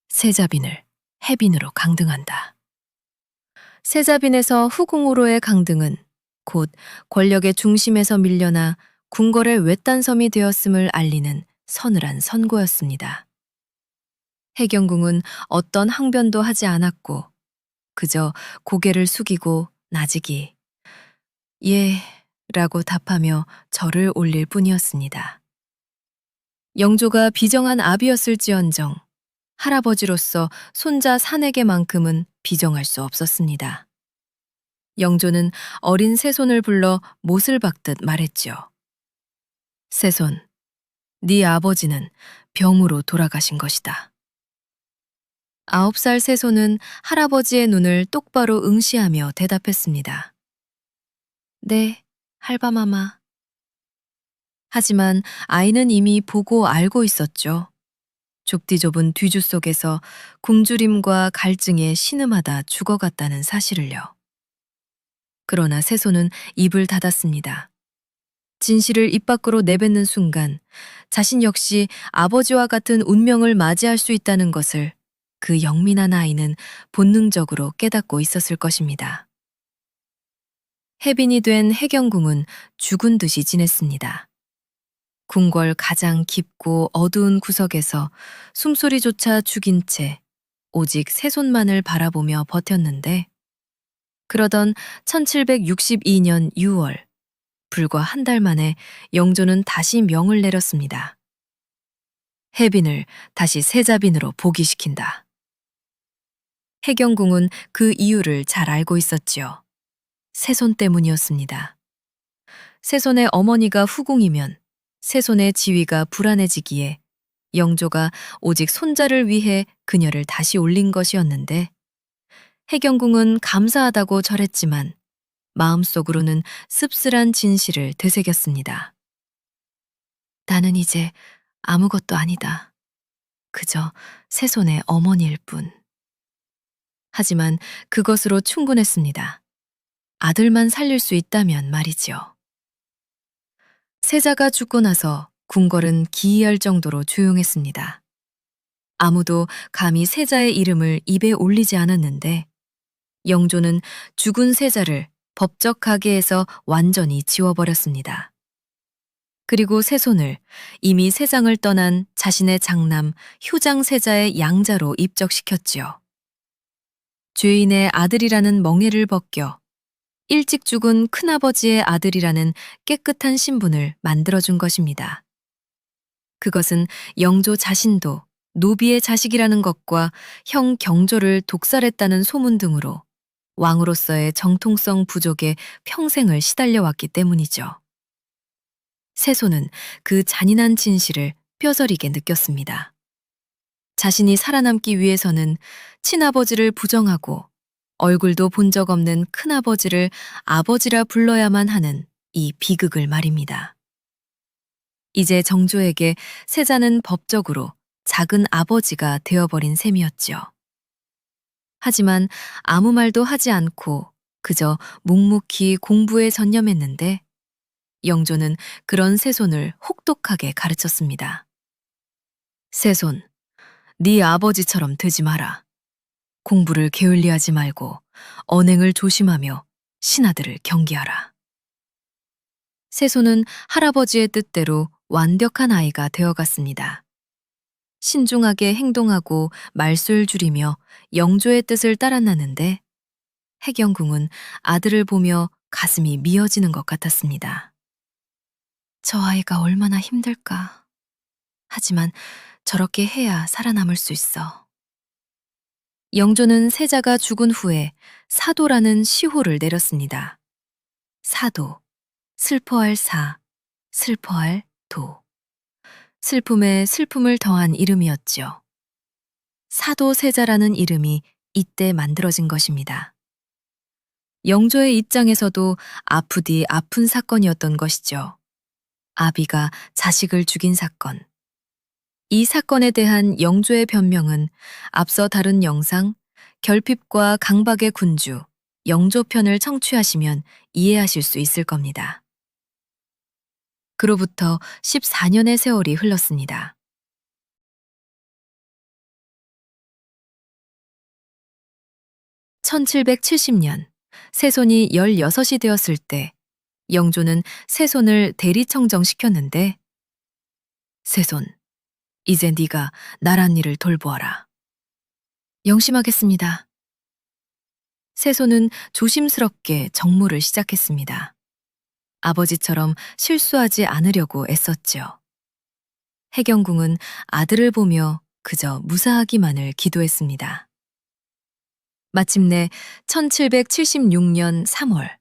[SPEAKER 2] 세자빈을 해빈으로 강등한다. 세자빈에서 후궁으로의 강등은 곧 권력의 중심에서 밀려나 궁궐의 외딴섬이 되었음을 알리는 서늘한 선고였습니다. 해경궁은 어떤 항변도 하지 않았고 그저 고개를 숙이고 나직이 예 라고 답하며 절을 올릴 뿐이었습니다. 영조가 비정한 아비였을지언정 할아버지로서 손자 산에게만큼은 비정할 수 없었습니다. 영조는 어린 새손을 불러 못을 박듯 말했죠. 새손, 네 아버지는 병으로 돌아가신 것이다. 9살 새손은 할아버지의 눈을 똑바로 응시하며 대답했습니다. 네, 할바마마. 하지만 아이는 이미 보고 알고 있었죠. 좁디 좁은 뒤주 속에서 굶주림과 갈증에 신음하다 죽어갔다는 사실을요. 그러나 새손은 입을 닫았습니다. 진실을 입 밖으로 내뱉는 순간 자신 역시 아버지와 같은 운명을 맞이할 수 있다는 것을 그 영민한 아이는 본능적으로 깨닫고 있었을 것입니다. 해빈이 된 해경궁은 죽은 듯이 지냈습니다. 궁궐 가장 깊고 어두운 구석에서 숨소리조차 죽인 채 오직 새손만을 바라보며 버텼는데 그러던 1762년 6월 불과 한 달 만에 영조는 다시 명을 내렸습니다. 해빈을 다시 세자빈으로 복위시킨다. 해경궁은 그 이유를 잘 알고 있었지요. 새손 때문이었습니다. 새손의 어머니가 후궁이면 새손의 지위가 불안해지기에 영조가 오직 손자를 위해 그녀를 다시 올린 것이었는데 해경궁은 감사하다고 절했지만 마음속으로는 씁쓸한 진실을 되새겼습니다. 나는 이제 아무것도 아니다. 그저 세손의 어머니일 뿐. 하지만 그것으로 충분했습니다. 아들만 살릴 수 있다면 말이지요. 세자가 죽고 나서 궁궐은 기이할 정도로 조용했습니다. 아무도 감히 세자의 이름을 입에 올리지 않았는데 영조는 죽은 세자를 법적 가계에서 완전히 지워버렸습니다. 그리고 세손을 이미 세상을 떠난 자신의 장남 효장 세자의 양자로 입적시켰지요. 죄인의 아들이라는 멍에를 벗겨 일찍 죽은 큰아버지의 아들이라는 깨끗한 신분을 만들어준 것입니다. 그것은 영조 자신도 노비의 자식이라는 것과 형 경조를 독살했다는 소문 등으로 왕으로서의 정통성 부족에 평생을 시달려왔기 때문이죠. 세손은 그 잔인한 진실을 뼈저리게 느꼈습니다. 자신이 살아남기 위해서는 친아버지를 부정하고 얼굴도 본 적 없는 큰아버지를 아버지라 불러야만 하는 이 비극을 말입니다. 이제 정조에게 세자는 법적으로 작은 아버지가 되어버린 셈이었죠. 하지만 아무 말도 하지 않고 그저 묵묵히 공부에 전념했는데 영조는 그런 세손을 혹독하게 가르쳤습니다. 세손, 네 아버지처럼 되지 마라. 공부를 게을리하지 말고 언행을 조심하며 신하들을 경계하라. 세손은 할아버지의 뜻대로 완벽한 아이가 되어갔습니다. 신중하게 행동하고 말수를 줄이며 영조의 뜻을 따랐나는데 해경궁은 아들을 보며 가슴이 미어지는 것 같았습니다. 저 아이가 얼마나 힘들까. 하지만 저렇게 해야 살아남을 수 있어. 영조는 세자가 죽은 후에 사도라는 시호를 내렸습니다. 사도, 슬퍼할 사, 슬퍼할 도. 슬픔에 슬픔을 더한 이름이었죠. 사도세자라는 이름이 이때 만들어진 것입니다. 영조의 입장에서도 아프디 아픈 사건이었던 것이죠. 아비가 자식을 죽인 사건. 이 사건에 대한 영조의 변명은 앞서 다룬 영상 결핍과 강박의 군주 영조편을 청취하시면 이해하실 수 있을 겁니다. 그로부터 14년의 세월이 흘렀습니다. (1770년) 세손이 16이 되었을 때 영조는 세손을 대리청정시켰는데 세손, 이제 네가 나란 일을 돌보아라. 영심하겠습니다. 세손은 조심스럽게 정무를 시작했습니다. 아버지처럼 실수하지 않으려고 애썼죠. 해경궁은 아들을 보며 그저 무사하기만을 기도했습니다. 마침내 1776년 3월,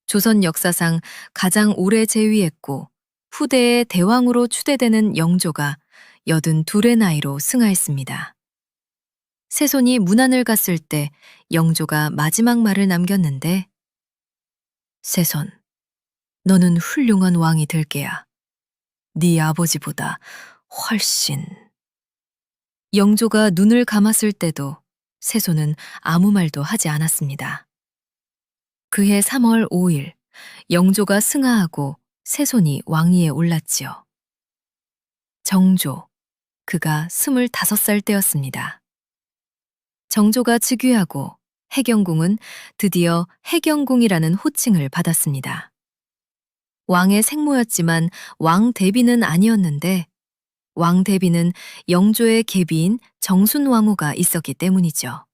[SPEAKER 2] 조선 역사상 가장 오래 재위했고 후대의 대왕으로 추대되는 영조가 82의 나이로 승하했습니다. 세손이 문안을 갔을 때 영조가 마지막 말을 남겼는데 세손, 너는 훌륭한 왕이 될 게야. 네 아버지보다 훨씬. 영조가 눈을 감았을 때도 세손은 아무 말도 하지 않았습니다. 그해 3월 5일 영조가 승하하고 세손이 왕위에 올랐지요. 정조, 그가 25살 때였습니다. 정조가 즉위하고 해경궁은 드디어 해경궁이라는 호칭을 받았습니다. 왕의 생모였지만 왕 대비는 아니었는데 왕 대비는 영조의 계비인 정순왕후가 있었기 때문이죠.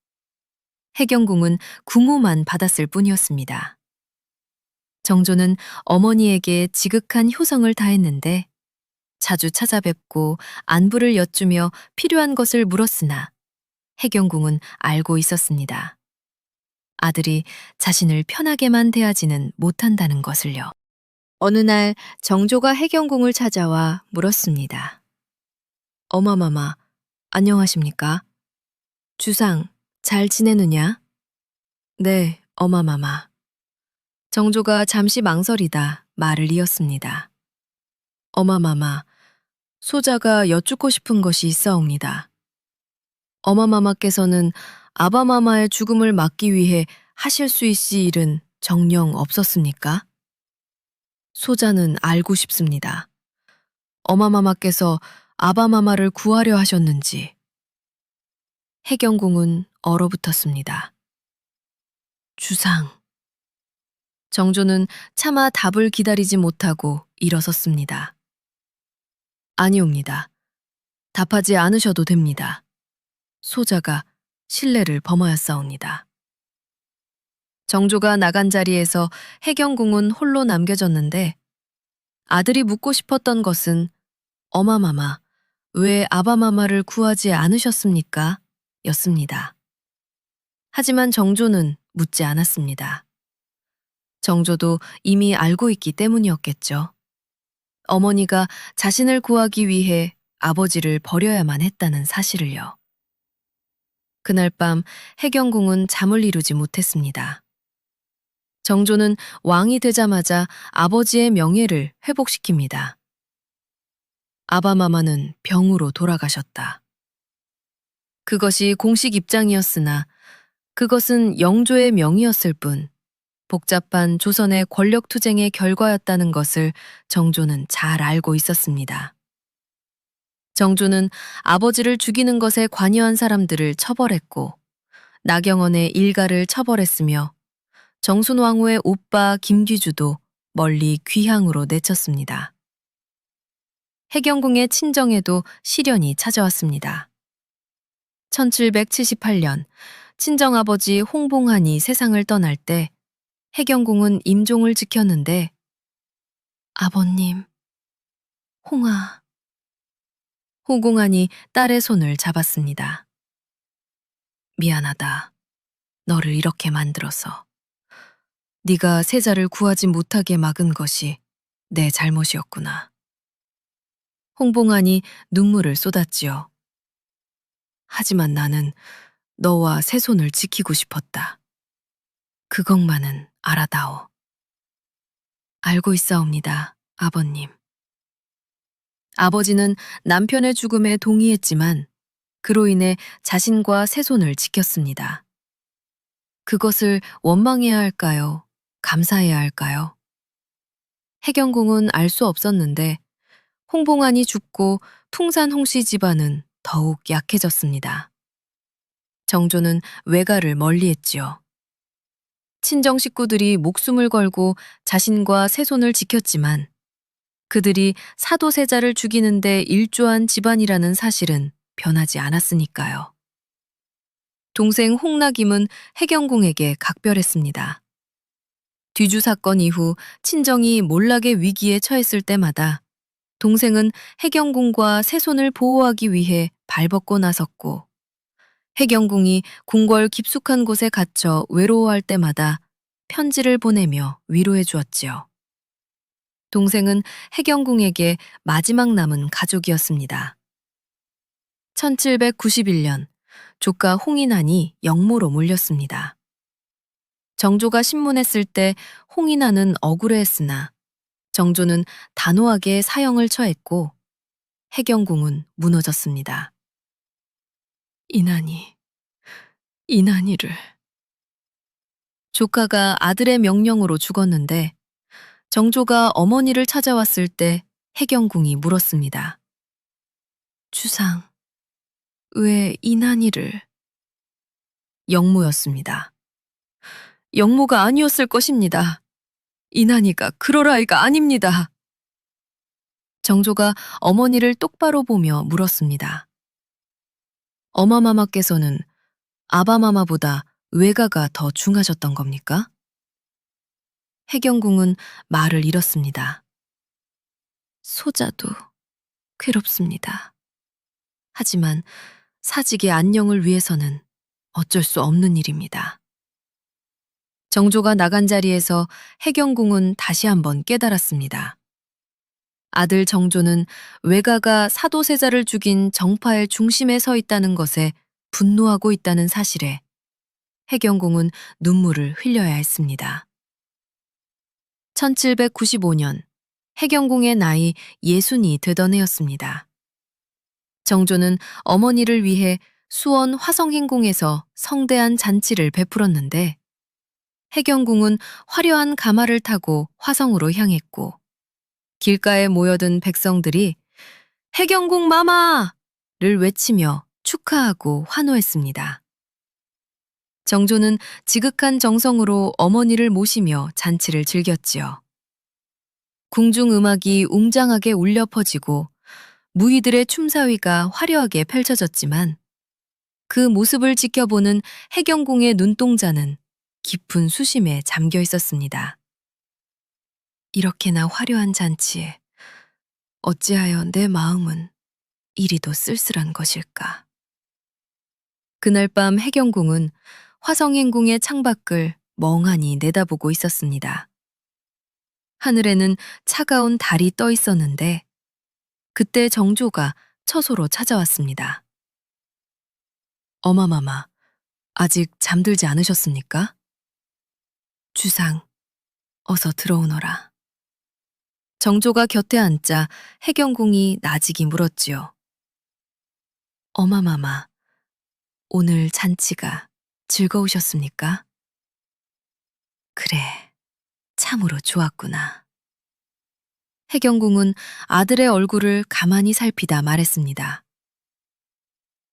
[SPEAKER 2] 해경궁은 구모만 받았을 뿐이었습니다. 정조는 어머니에게 지극한 효성을 다했는데 자주 찾아뵙고 안부를 여쭈며 필요한 것을 물었으나 해경궁은 알고 있었습니다. 아들이 자신을 편하게만 대하지는 못한다는 것을요. 어느 날 정조가 해경궁을 찾아와 물었습니다. 어마마마, 안녕하십니까? 주상, 잘 지내느냐? 네, 어마마마. 정조가 잠시 망설이다 말을 이었습니다. 어마마마, 소자가 여쭙고 싶은 것이 있사옵니다. 어마마마께서는 아바마마의 죽음을 막기 위해 하실 수 있을 일은 정녕 없었습니까? 소자는 알고 싶습니다. 어마마마께서 아바마마를 구하려 하셨는지. 해경궁은 얼어붙었습니다. 주상. 정조는 차마 답을 기다리지 못하고 일어섰습니다. 아니옵니다. 답하지 않으셔도 됩니다. 소자가 신뢰를 범하였사옵니다. 정조가 나간 자리에서 해경궁은 홀로 남겨졌는데 아들이 묻고 싶었던 것은 어마마마, 왜 아바마마를 구하지 않으셨습니까? 였습니다. 하지만 정조는 묻지 않았습니다. 정조도 이미 알고 있기 때문이었겠죠. 어머니가 자신을 구하기 위해 아버지를 버려야만 했다는 사실을요. 그날 밤 해경궁은 잠을 이루지 못했습니다. 정조는 왕이 되자마자 아버지의 명예를 회복시킵니다. 아바마마는 병으로 돌아가셨다. 그것이 공식 입장이었으나 그것은 영조의 명이었을 뿐 복잡한 조선의 권력투쟁의 결과였다는 것을 정조는 잘 알고 있었습니다. 정조는 아버지를 죽이는 것에 관여한 사람들을 처벌했고 나경원의 일가를 처벌했으며 정순왕후의 오빠 김귀주도 멀리 귀향으로 내쳤습니다. 해경궁의 친정에도 시련이 찾아왔습니다. 1778년 친정아버지 홍봉한이 세상을 떠날 때 해경궁은 임종을 지켰는데 아버님, 홍아. 홍공한이 딸의 손을 잡았습니다. 미안하다. 너를 이렇게 만들어서. 네가 세자를 구하지 못하게 막은 것이 내 잘못이었구나. 홍봉한이 눈물을 쏟았지요. 하지만 나는 너와 새손을 지키고 싶었다. 그것만은 알아다오. 알고 있사옵니다, 아버님. 아버지는 남편의 죽음에 동의했지만 그로 인해 자신과 새손을 지켰습니다. 그것을 원망해야 할까요? 감사해야 할까요? 해경궁은 알 수 없었는데 홍봉안이 죽고 풍산 홍씨 집안은 더욱 약해졌습니다. 정조는 외가를 멀리했지요. 친정 식구들이 목숨을 걸고 자신과 새손을 지켰지만 그들이 사도세자를 죽이는데 일조한 집안이라는 사실은 변하지 않았으니까요. 동생 홍낙임은 해경궁에게 각별했습니다. 뒤주 사건 이후 친정이 몰락의 위기에 처했을 때마다 동생은 해경궁과 새손을 보호하기 위해 발벗고 나섰고 해경궁이 궁궐 깊숙한 곳에 갇혀 외로워할 때마다 편지를 보내며 위로해 주었지요. 동생은 해경궁에게 마지막 남은 가족이었습니다. 1791년 조카 홍인환이 영모로 몰렸습니다. 정조가 신문했을 때 홍인환은 억울해했으나 정조는 단호하게 사형을 처했고 해경궁은 무너졌습니다. 인환이를. 조카가 아들의 명령으로 죽었는데 정조가 어머니를 찾아왔을 때 해경궁이 물었습니다. 주상, 왜 인환이를? 영모였습니다. 영모가 아니었을 것입니다. 인환이가 그럴 아이가 아닙니다. 정조가 어머니를 똑바로 보며 물었습니다. 어마마마께서는 아바마마보다 외가가 더 중하셨던 겁니까? 해경궁은 말을 잃었습니다. 소자도 괴롭습니다. 하지만 사직의 안녕을 위해서는 어쩔 수 없는 일입니다. 정조가 나간 자리에서 해경궁은 다시 한번 깨달았습니다. 아들 정조는 외가가 사도세자를 죽인 정파의 중심에 서 있다는 것에 분노하고 있다는 사실에 해경궁은 눈물을 흘려야 했습니다. 1795년 해경궁의 나이 60이 되던 해였습니다. 정조는 어머니를 위해 수원 화성행궁에서 성대한 잔치를 베풀었는데 해경궁은 화려한 가마를 타고 화성으로 향했고 길가에 모여든 백성들이 해경궁 마마를 외치며 축하하고 환호했습니다. 정조는 지극한 정성으로 어머니를 모시며 잔치를 즐겼지요. 궁중 음악이 웅장하게 울려 퍼지고 무희들의 춤사위가 화려하게 펼쳐졌지만 그 모습을 지켜보는 해경궁의 눈동자는 깊은 수심에 잠겨 있었습니다. 이렇게나 화려한 잔치에 어찌하여 내 마음은 이리도 쓸쓸한 것일까. 그날 밤 해경궁은 화성행궁의 창밖을 멍하니 내다보고 있었습니다. 하늘에는 차가운 달이 떠 있었는데 그때 정조가 처소로 찾아왔습니다. 어마마마, 아직 잠들지 않으셨습니까? 주상, 어서 들어오너라. 정조가 곁에 앉자 해경궁이 나직이 물었지요. 어마마마, 오늘 잔치가 즐거우셨습니까? 그래, 참으로 좋았구나. 해경궁은 아들의 얼굴을 가만히 살피다 말했습니다.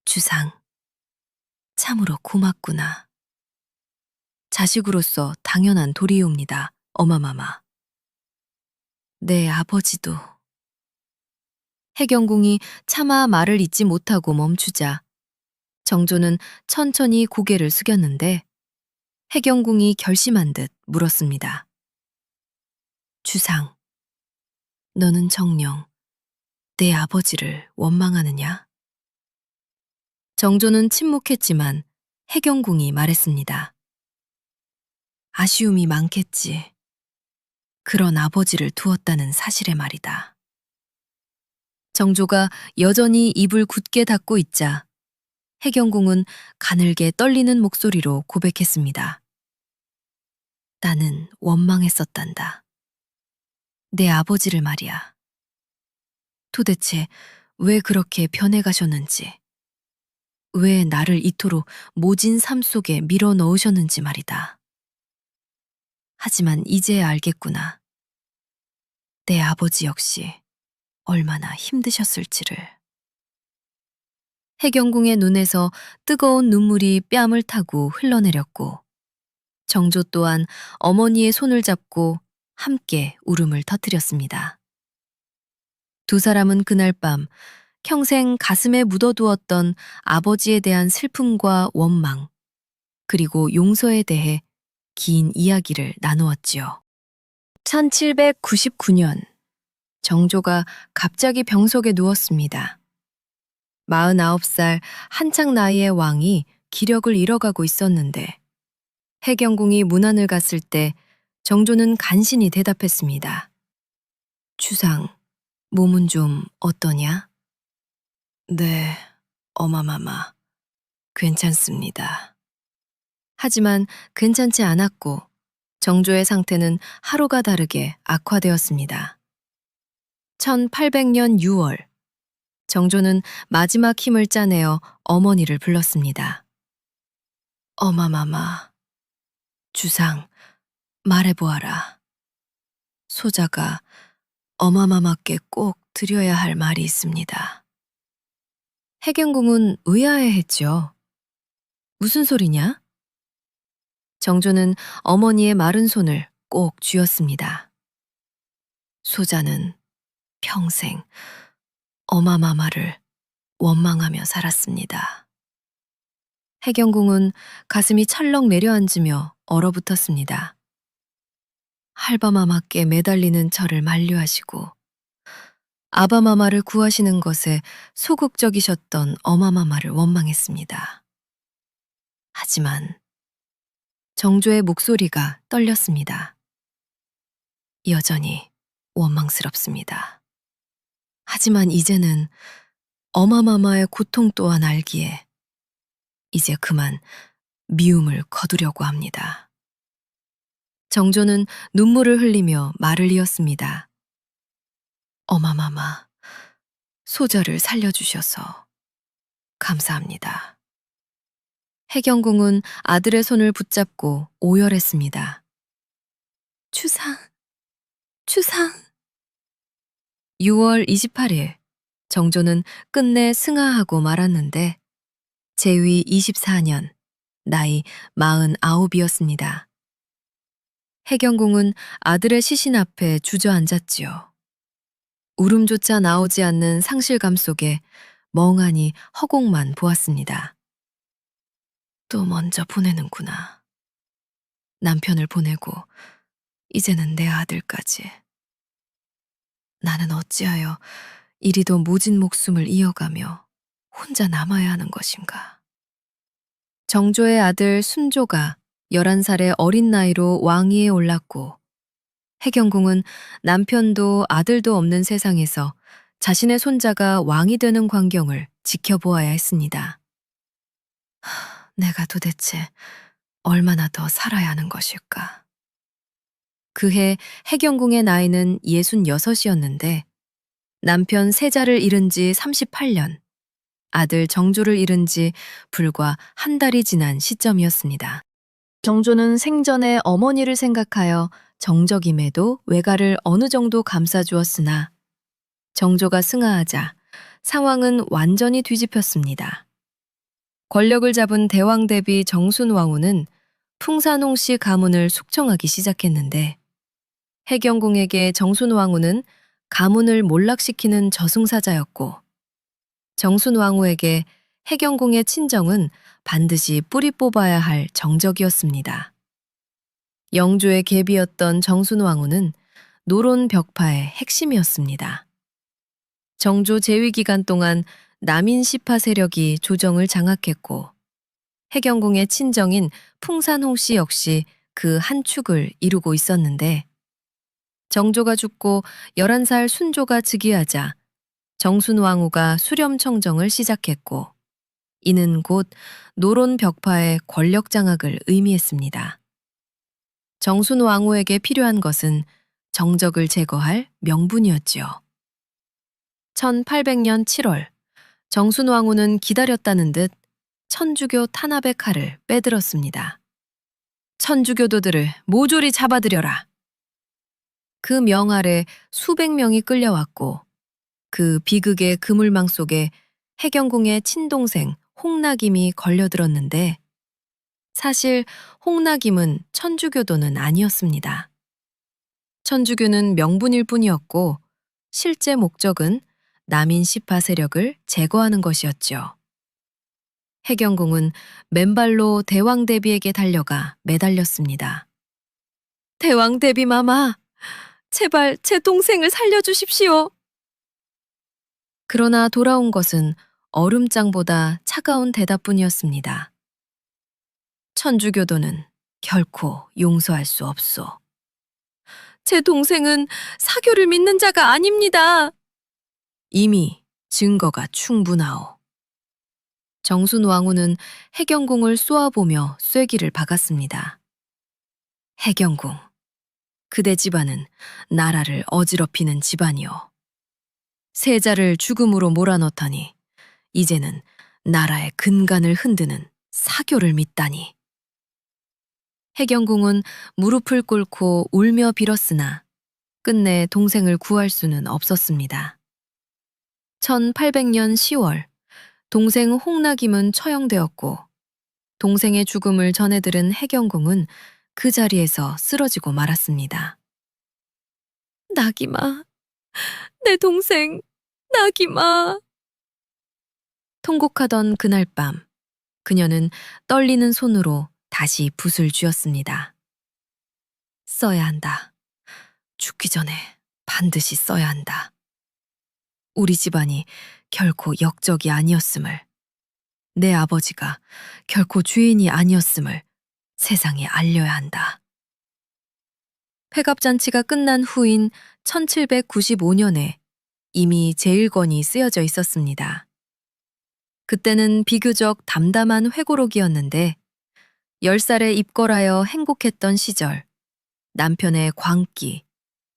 [SPEAKER 2] 주상, 참으로 고맙구나. 자식으로서 당연한 도리이옵니다, 어마마마. 내 아버지도. 해경궁이 차마 말을 잇지 못하고 멈추자 정조는 천천히 고개를 숙였는데 해경궁이 결심한 듯 물었습니다. 주상, 너는 정녕 내 아버지를 원망하느냐? 정조는 침묵했지만 해경궁이 말했습니다. 아쉬움이 많겠지. 그런 아버지를 두었다는 사실에 말이다. 정조가 여전히 입을 굳게 닫고 있자 해경궁은 가늘게 떨리는 목소리로 고백했습니다. 나는 원망했었단다. 내 아버지를 말이야. 도대체 왜 그렇게 변해가셨는지, 왜 나를 이토록 모진 삶 속에 밀어 넣으셨는지 말이다. 하지만 이제야 알겠구나. 내 아버지 역시 얼마나 힘드셨을지를. 해경궁의 눈에서 뜨거운 눈물이 뺨을 타고 흘러내렸고 정조 또한 어머니의 손을 잡고 함께 울음을 터뜨렸습니다. 두 사람은 그날 밤 평생 가슴에 묻어두었던 아버지에 대한 슬픔과 원망, 그리고 용서에 대해 긴 이야기를 나누었지요. 1799년 정조가 갑자기 병석에 누웠습니다. 49살 한창 나이의 왕이 기력을 잃어가고 있었는데 해경궁이 문안을 갔을 때 정조는 간신히 대답했습니다. 주상, 몸은 좀 어떠냐? 네, 어마마마, 괜찮습니다. 하지만 괜찮지 않았고 정조의 상태는 하루가 다르게 악화되었습니다. 1800년 6월, 정조는 마지막 힘을 짜내어 어머니를 불렀습니다. 어마마마, 주상, 말해보아라. 소자가 어마마마께 꼭 드려야 할 말이 있습니다. 해경궁은 의아해했죠. 무슨 소리냐? 정조는 어머니의 마른 손을 꼭 쥐었습니다. 소자는 평생 어마마마를 원망하며 살았습니다. 해경궁은 가슴이 철렁 내려앉으며 얼어붙었습니다. 할바마마께 매달리는 저를 만류하시고 아바마마를 구하시는 것에 소극적이셨던 어마마마를 원망했습니다. 하지만 정조의 목소리가 떨렸습니다. 여전히 원망스럽습니다. 하지만 이제는 어마마마의 고통 또한 알기에 이제 그만 미움을 거두려고 합니다. 정조는 눈물을 흘리며 말을 이었습니다. 어마마마, 소자를 살려주셔서 감사합니다. 해경궁은 아들의 손을 붙잡고 오열했습니다. 추상, 추상. 6월 28일, 정조는 끝내 승하하고 말았는데 제위 24년, 나이 49이었습니다. 해경궁은 아들의 시신 앞에 주저앉았지요. 울음조차 나오지 않는 상실감 속에 멍하니 허공만 보았습니다. 또 먼저 보내는구나. 남편을 보내고 이제는 내 아들까지. 나는 어찌하여 이리도 모진 목숨을 이어가며 혼자 남아야 하는 것인가. 정조의 아들 순조가 11살의 어린 나이로 왕위에 올랐고 해경궁은 남편도 아들도 없는 세상에서 자신의 손자가 왕이 되는 광경을 지켜보아야 했습니다. 내가 도대체 얼마나 더 살아야 하는 것일까. 그해 해경궁의 나이는 66이었는데 남편 세자를 잃은 지 38년, 아들 정조를 잃은 지 불과 한 달이 지난 시점이었습니다. 정조는 생전에 어머니를 생각하여 정적임에도 외가를 어느 정도 감싸주었으나 정조가 승하하자 상황은 완전히 뒤집혔습니다. 권력을 잡은 대왕 대비 정순왕후는 풍산홍씨 가문을 숙청하기 시작했는데 해경궁에게 정순왕후는 가문을 몰락시키는 저승사자였고 정순왕후에게 해경궁의 친정은 반드시 뿌리 뽑아야 할 정적이었습니다. 영조의 계비였던 정순왕후는 노론 벽파의 핵심이었습니다. 정조 재위 기간 동안 남인시파 세력이 조정을 장악했고 해경궁의 친정인 풍산홍씨 역시 그 한 축을 이루고 있었는데 정조가 죽고 11살 순조가 즉위하자 정순왕후가 수렴청정을 시작했고 이는 곧 노론 벽파의 권력 장악을 의미했습니다. 정순왕후에게 필요한 것은 정적을 제거할 명분이었지요. 1800년 7월 정순왕후는 기다렸다는 듯 천주교 탄압의 칼을 빼들었습니다. 천주교도들을 모조리 잡아들여라. 그 명 아래 수백 명이 끌려왔고 그 비극의 그물망 속에 해경궁의 친동생 홍낙임이 걸려들었는데 사실 홍낙임은 천주교도는 아니었습니다. 천주교는 명분일 뿐이었고 실제 목적은 남인 시파 세력을 제거하는 것이었죠. 해경궁은 맨발로 대왕 대비에게 달려가 매달렸습니다. 대왕 대비 마마, 제발 제 동생을 살려주십시오. 그러나 돌아온 것은 얼음장보다 차가운 대답뿐이었습니다. 천주교도는 결코 용서할 수 없소. 제 동생은 사교를 믿는 자가 아닙니다. 이미 증거가 충분하오. 정순왕후는 해경궁을 쏘아보며 쐐기를 박았습니다. 해경궁, 그대 집안은 나라를 어지럽히는 집안이오. 세자를 죽음으로 몰아넣다니 이제는 나라의 근간을 흔드는 사교를 믿다니. 해경궁은 무릎을 꿇고 울며 빌었으나 끝내 동생을 구할 수는 없었습니다. 1800년 10월 동생 홍낙임은 처형되었고 동생의 죽음을 전해 들은 해경궁은 그 자리에서 쓰러지고 말았습니다. 낙임아, 내 동생 낙임아. 통곡하던 그날 밤 그녀는 떨리는 손으로 다시 붓을 쥐었습니다. 써야 한다. 죽기 전에 반드시 써야 한다. 우리 집안이 결코 역적이 아니었음을, 내 아버지가 결코 죄인이 아니었음을 세상에 알려야 한다. 폐갑잔치가 끝난 후인 1795년에 이미 제1권이 쓰여져 있었습니다. 그때는 비교적 담담한 회고록이었는데 10살에 입궐하여 행복했던 시절, 남편의 광기,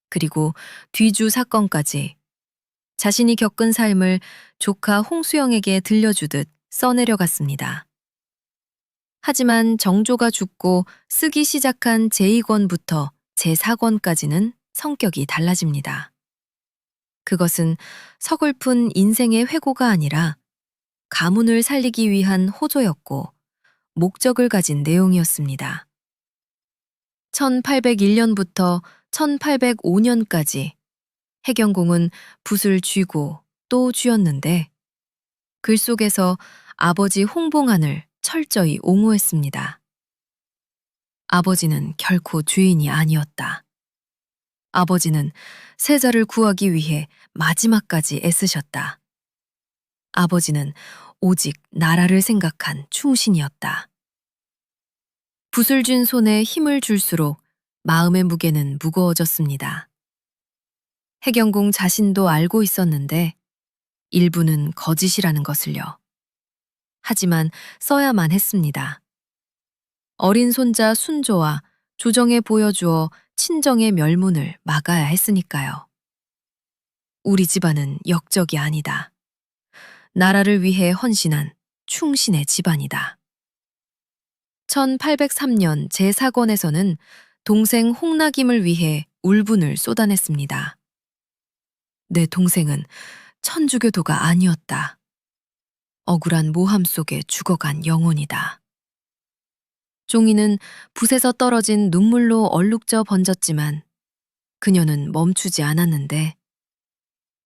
[SPEAKER 2] 그리고 뒤주 사건까지 자신이 겪은 삶을 조카 홍수영에게 들려주듯 써내려갔습니다. 하지만 정조가 죽고 쓰기 시작한 제2권부터 제4권까지는 성격이 달라집니다. 그것은 서글픈 인생의 회고가 아니라 가문을 살리기 위한 호소였고 목적을 가진 내용이었습니다. 1801년부터 1805년까지 해경궁은 붓을 쥐고 또 쥐었는데 글 속에서 아버지 홍봉안을 철저히 옹호했습니다. 아버지는 결코 주인이 아니었다. 아버지는 세자를 구하기 위해 마지막까지 애쓰셨다. 아버지는 오직 나라를 생각한 충신이었다. 붓을 쥔 손에 힘을 줄수록 마음의 무게는 무거워졌습니다. 해경궁 자신도 알고 있었는데 일부는 거짓이라는 것을요. 하지만 써야만 했습니다. 어린 손자 순조와 조정에 보여주어 친정의 멸문을 막아야 했으니까요. 우리 집안은 역적이 아니다. 나라를 위해 헌신한 충신의 집안이다. 1803년 제4권에서는 동생 홍낙임을 위해 울분을 쏟아냈습니다. 내 동생은 천주교도가 아니었다. 억울한 모함 속에 죽어간 영혼이다. 종이는 붓에서 떨어진 눈물로 얼룩져 번졌지만 그녀는 멈추지 않았는데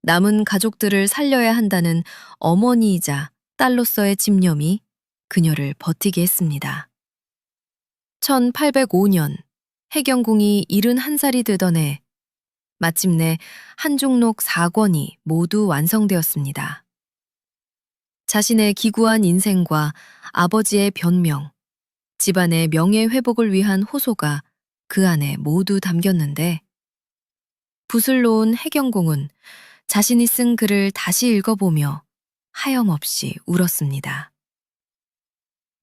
[SPEAKER 2] 남은 가족들을 살려야 한다는 어머니이자 딸로서의 집념이 그녀를 버티게 했습니다. 1805년 해경궁이 71살이 되던 해 마침내 한종록 4권이 모두 완성되었습니다. 자신의 기구한 인생과 아버지의 변명, 집안의 명예 회복을 위한 호소가 그 안에 모두 담겼는데 붓을 놓은 해경궁은 자신이 쓴 글을 다시 읽어보며 하염없이 울었습니다.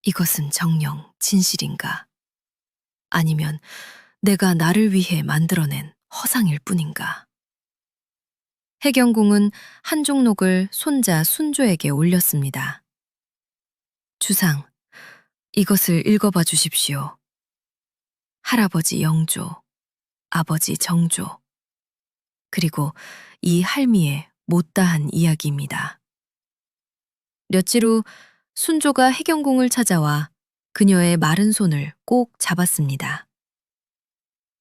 [SPEAKER 2] 이것은 정녕 진실인가? 아니면 내가 나를 위해 만들어낸 허상일 뿐인가? 해경궁은 한종록을 손자 순조에게 올렸습니다. 주상, 이것을 읽어봐 주십시오. 할아버지 영조, 아버지 정조, 그리고 이 할미의 못다한 이야기입니다. 며칠 후 순조가 해경궁을 찾아와 그녀의 마른 손을 꼭 잡았습니다.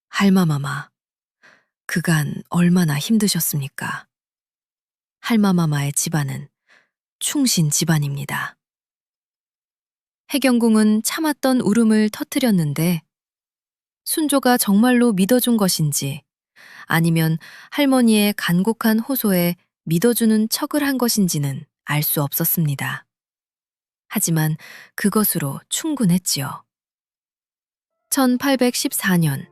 [SPEAKER 2] 할마마마, 그간 얼마나 힘드셨습니까? 할마마마의 집안은 충신 집안입니다. 해경궁은 참았던 울음을 터뜨렸는데 순조가 정말로 믿어준 것인지 아니면 할머니의 간곡한 호소에 믿어주는 척을 한 것인지는 알 수 없었습니다. 하지만 그것으로 충분했지요. 1814년,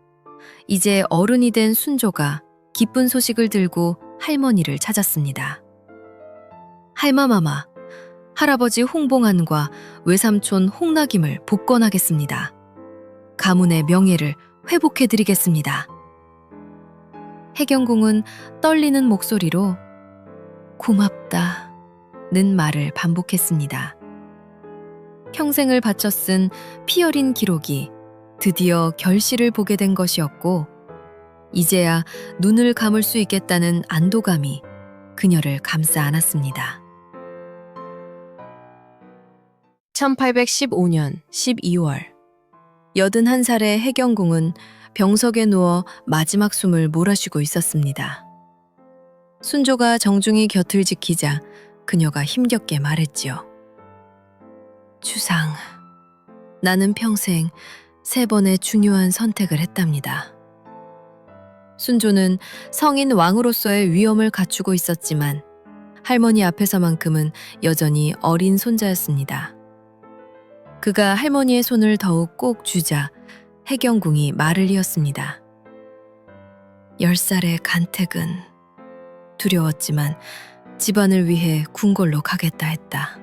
[SPEAKER 2] 이제 어른이 된 순조가 기쁜 소식을 들고 할머니를 찾았습니다. 할마마마, 할아버지 홍봉안과 외삼촌 홍낙임을 복권하겠습니다. 가문의 명예를 회복해드리겠습니다. 해경궁은 떨리는 목소리로 고맙다는 말을 반복했습니다. 평생을 바쳐 쓴 피 어린 기록이 드디어 결실을 보게 된 것이었고 이제야 눈을 감을 수 있겠다는 안도감이 그녀를 감싸 안았습니다. 1815년 12월 81살의 해경궁은 병석에 누워 마지막 숨을 몰아쉬고 있었습니다. 순조가 정중히 곁을 지키자 그녀가 힘겹게 말했지요. 주상, 나는 평생 3번의 중요한 선택을 했답니다. 순조는 성인 왕으로서의 위엄을 갖추고 있었지만 할머니 앞에서만큼은 여전히 어린 손자였습니다. 그가 할머니의 손을 더욱 꼭 쥐자 해경궁이 말을 이었습니다. 10살의 간택은 두려웠지만 집안을 위해 궁궐로 가겠다 했다.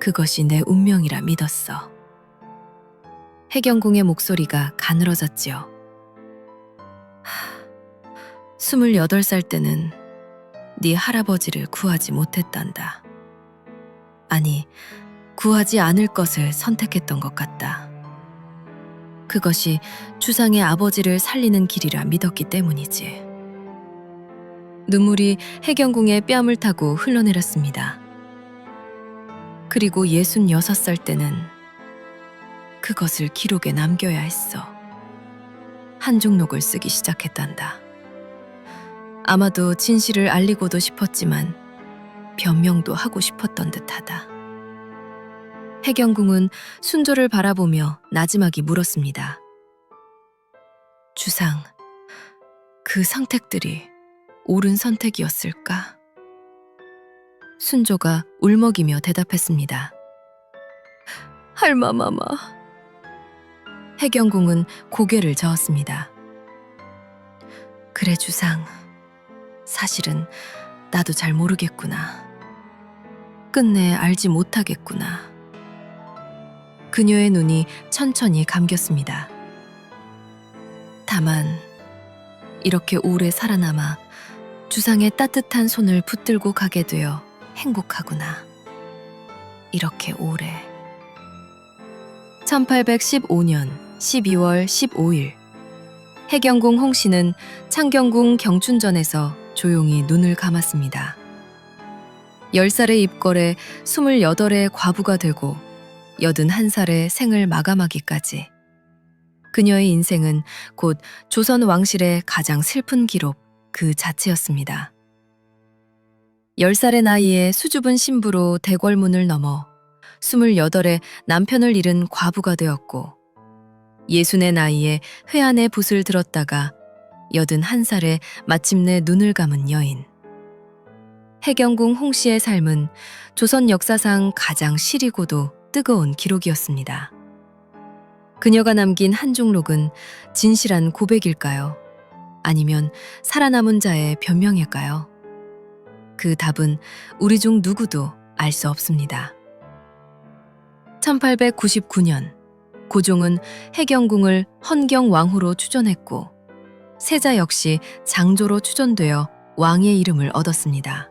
[SPEAKER 2] 그것이 내 운명이라 믿었어. 해경궁의 목소리가 가늘어졌지요. 28살 때는 네 할아버지를 구하지 못했단다. 아니, 구하지 않을 것을 선택했던 것 같다. 그것이 주상의 아버지를 살리는 길이라 믿었기 때문이지. 눈물이 해경궁의 뺨을 타고 흘러내렸습니다. 그리고 66살 때는 그것을 기록에 남겨야 했어. 한중록을 쓰기 시작했단다. 아마도 진실을 알리고도 싶었지만 변명도 하고 싶었던 듯하다. 해경궁은 순조를 바라보며 나지막이 물었습니다. 주상, 그 선택들이 옳은 선택이었을까? 순조가 울먹이며 대답했습니다. 할마마마. 해경궁은 고개를 저었습니다. 그래 주상, 사실은 나도 잘 모르겠구나. 끝내 알지 못하겠구나. 그녀의 눈이 천천히 감겼습니다. 다만 이렇게 오래 살아남아 주상의 따뜻한 손을 붙들고 가게 되어 행복하구나. 이렇게 오래. 1815년 12월 15일 해경궁 홍씨는 창경궁 경춘전에서 조용히 눈을 감았습니다. 10살의 입궐에 28의 과부가 되고 81살의 생을 마감하기까지 그녀의 인생은 곧 조선 왕실의 가장 슬픈 기록 그 자체였습니다. 10살의 나이에 수줍은 신부로 대궐문을 넘어 28에 남편을 잃은 과부가 되었고 60의 나이에 회한의 붓을 들었다가 81살에 마침내 눈을 감은 여인. 해경궁 홍씨의 삶은 조선 역사상 가장 시리고도 뜨거운 기록이었습니다. 그녀가 남긴 한중록은 진실한 고백일까요? 아니면 살아남은 자의 변명일까요? 그 답은 우리 중 누구도 알 수 없습니다. 1899년 고종은 해경궁을 헌경왕후로 추존했고 세자 역시 장조로 추존되어 왕의 이름을 얻었습니다.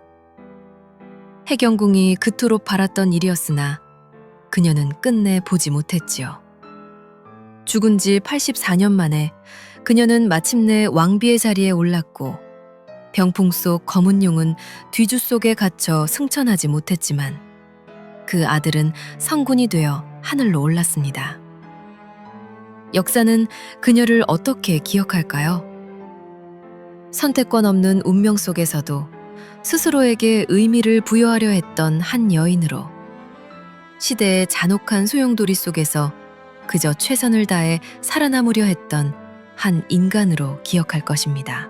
[SPEAKER 2] 해경궁이 그토록 바랐던 일이었으나 그녀는 끝내 보지 못했지요. 죽은 지 84년 만에 그녀는 마침내 왕비의 자리에 올랐고 병풍 속 검은 용은 뒤주 속에 갇혀 승천하지 못했지만 그 아들은 성군이 되어 하늘로 올랐습니다. 역사는 그녀를 어떻게 기억할까요? 선택권 없는 운명 속에서도 스스로에게 의미를 부여하려 했던 한 여인으로 시대의 잔혹한 소용돌이 속에서 그저 최선을 다해 살아남으려 했던 한 인간으로 기억할 것입니다.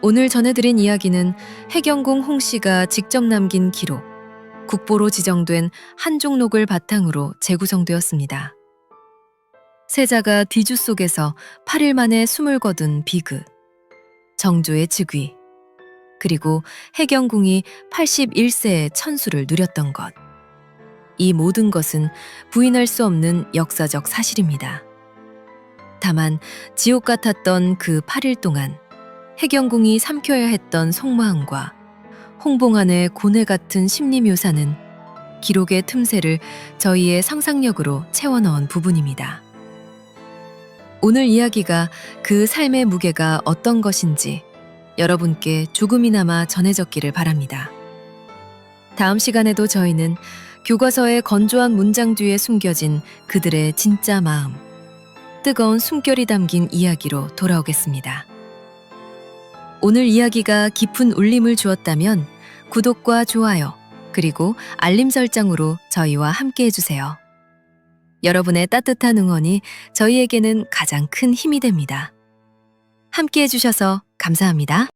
[SPEAKER 2] 오늘 전해드린 이야기는 해경궁 홍씨가 직접 남긴 기록, 국보로 지정된 한중록을 바탕으로 재구성되었습니다. 세자가 뒤주 속에서 8일 만에 숨을 거둔 비극, 정조의 즉위, 그리고 해경궁이 81세의 천수를 누렸던 것. 이 모든 것은 부인할 수 없는 역사적 사실입니다. 다만 지옥 같았던 그 8일 동안 해경궁이 삼켜야 했던 속마음과 홍봉안의 고뇌 같은 심리 묘사는 기록의 틈새를 저희의 상상력으로 채워넣은 부분입니다. 오늘 이야기가 그 삶의 무게가 어떤 것인지 여러분께 조금이나마 전해졌기를 바랍니다. 다음 시간에도 저희는 교과서의 건조한 문장 뒤에 숨겨진 그들의 진짜 마음, 뜨거운 숨결이 담긴 이야기로 돌아오겠습니다. 오늘 이야기가 깊은 울림을 주었다면 구독과 좋아요, 그리고 알림 설정으로 저희와 함께 해주세요. 여러분의 따뜻한 응원이 저희에게는 가장 큰 힘이 됩니다. 함께 해주셔서 감사합니다.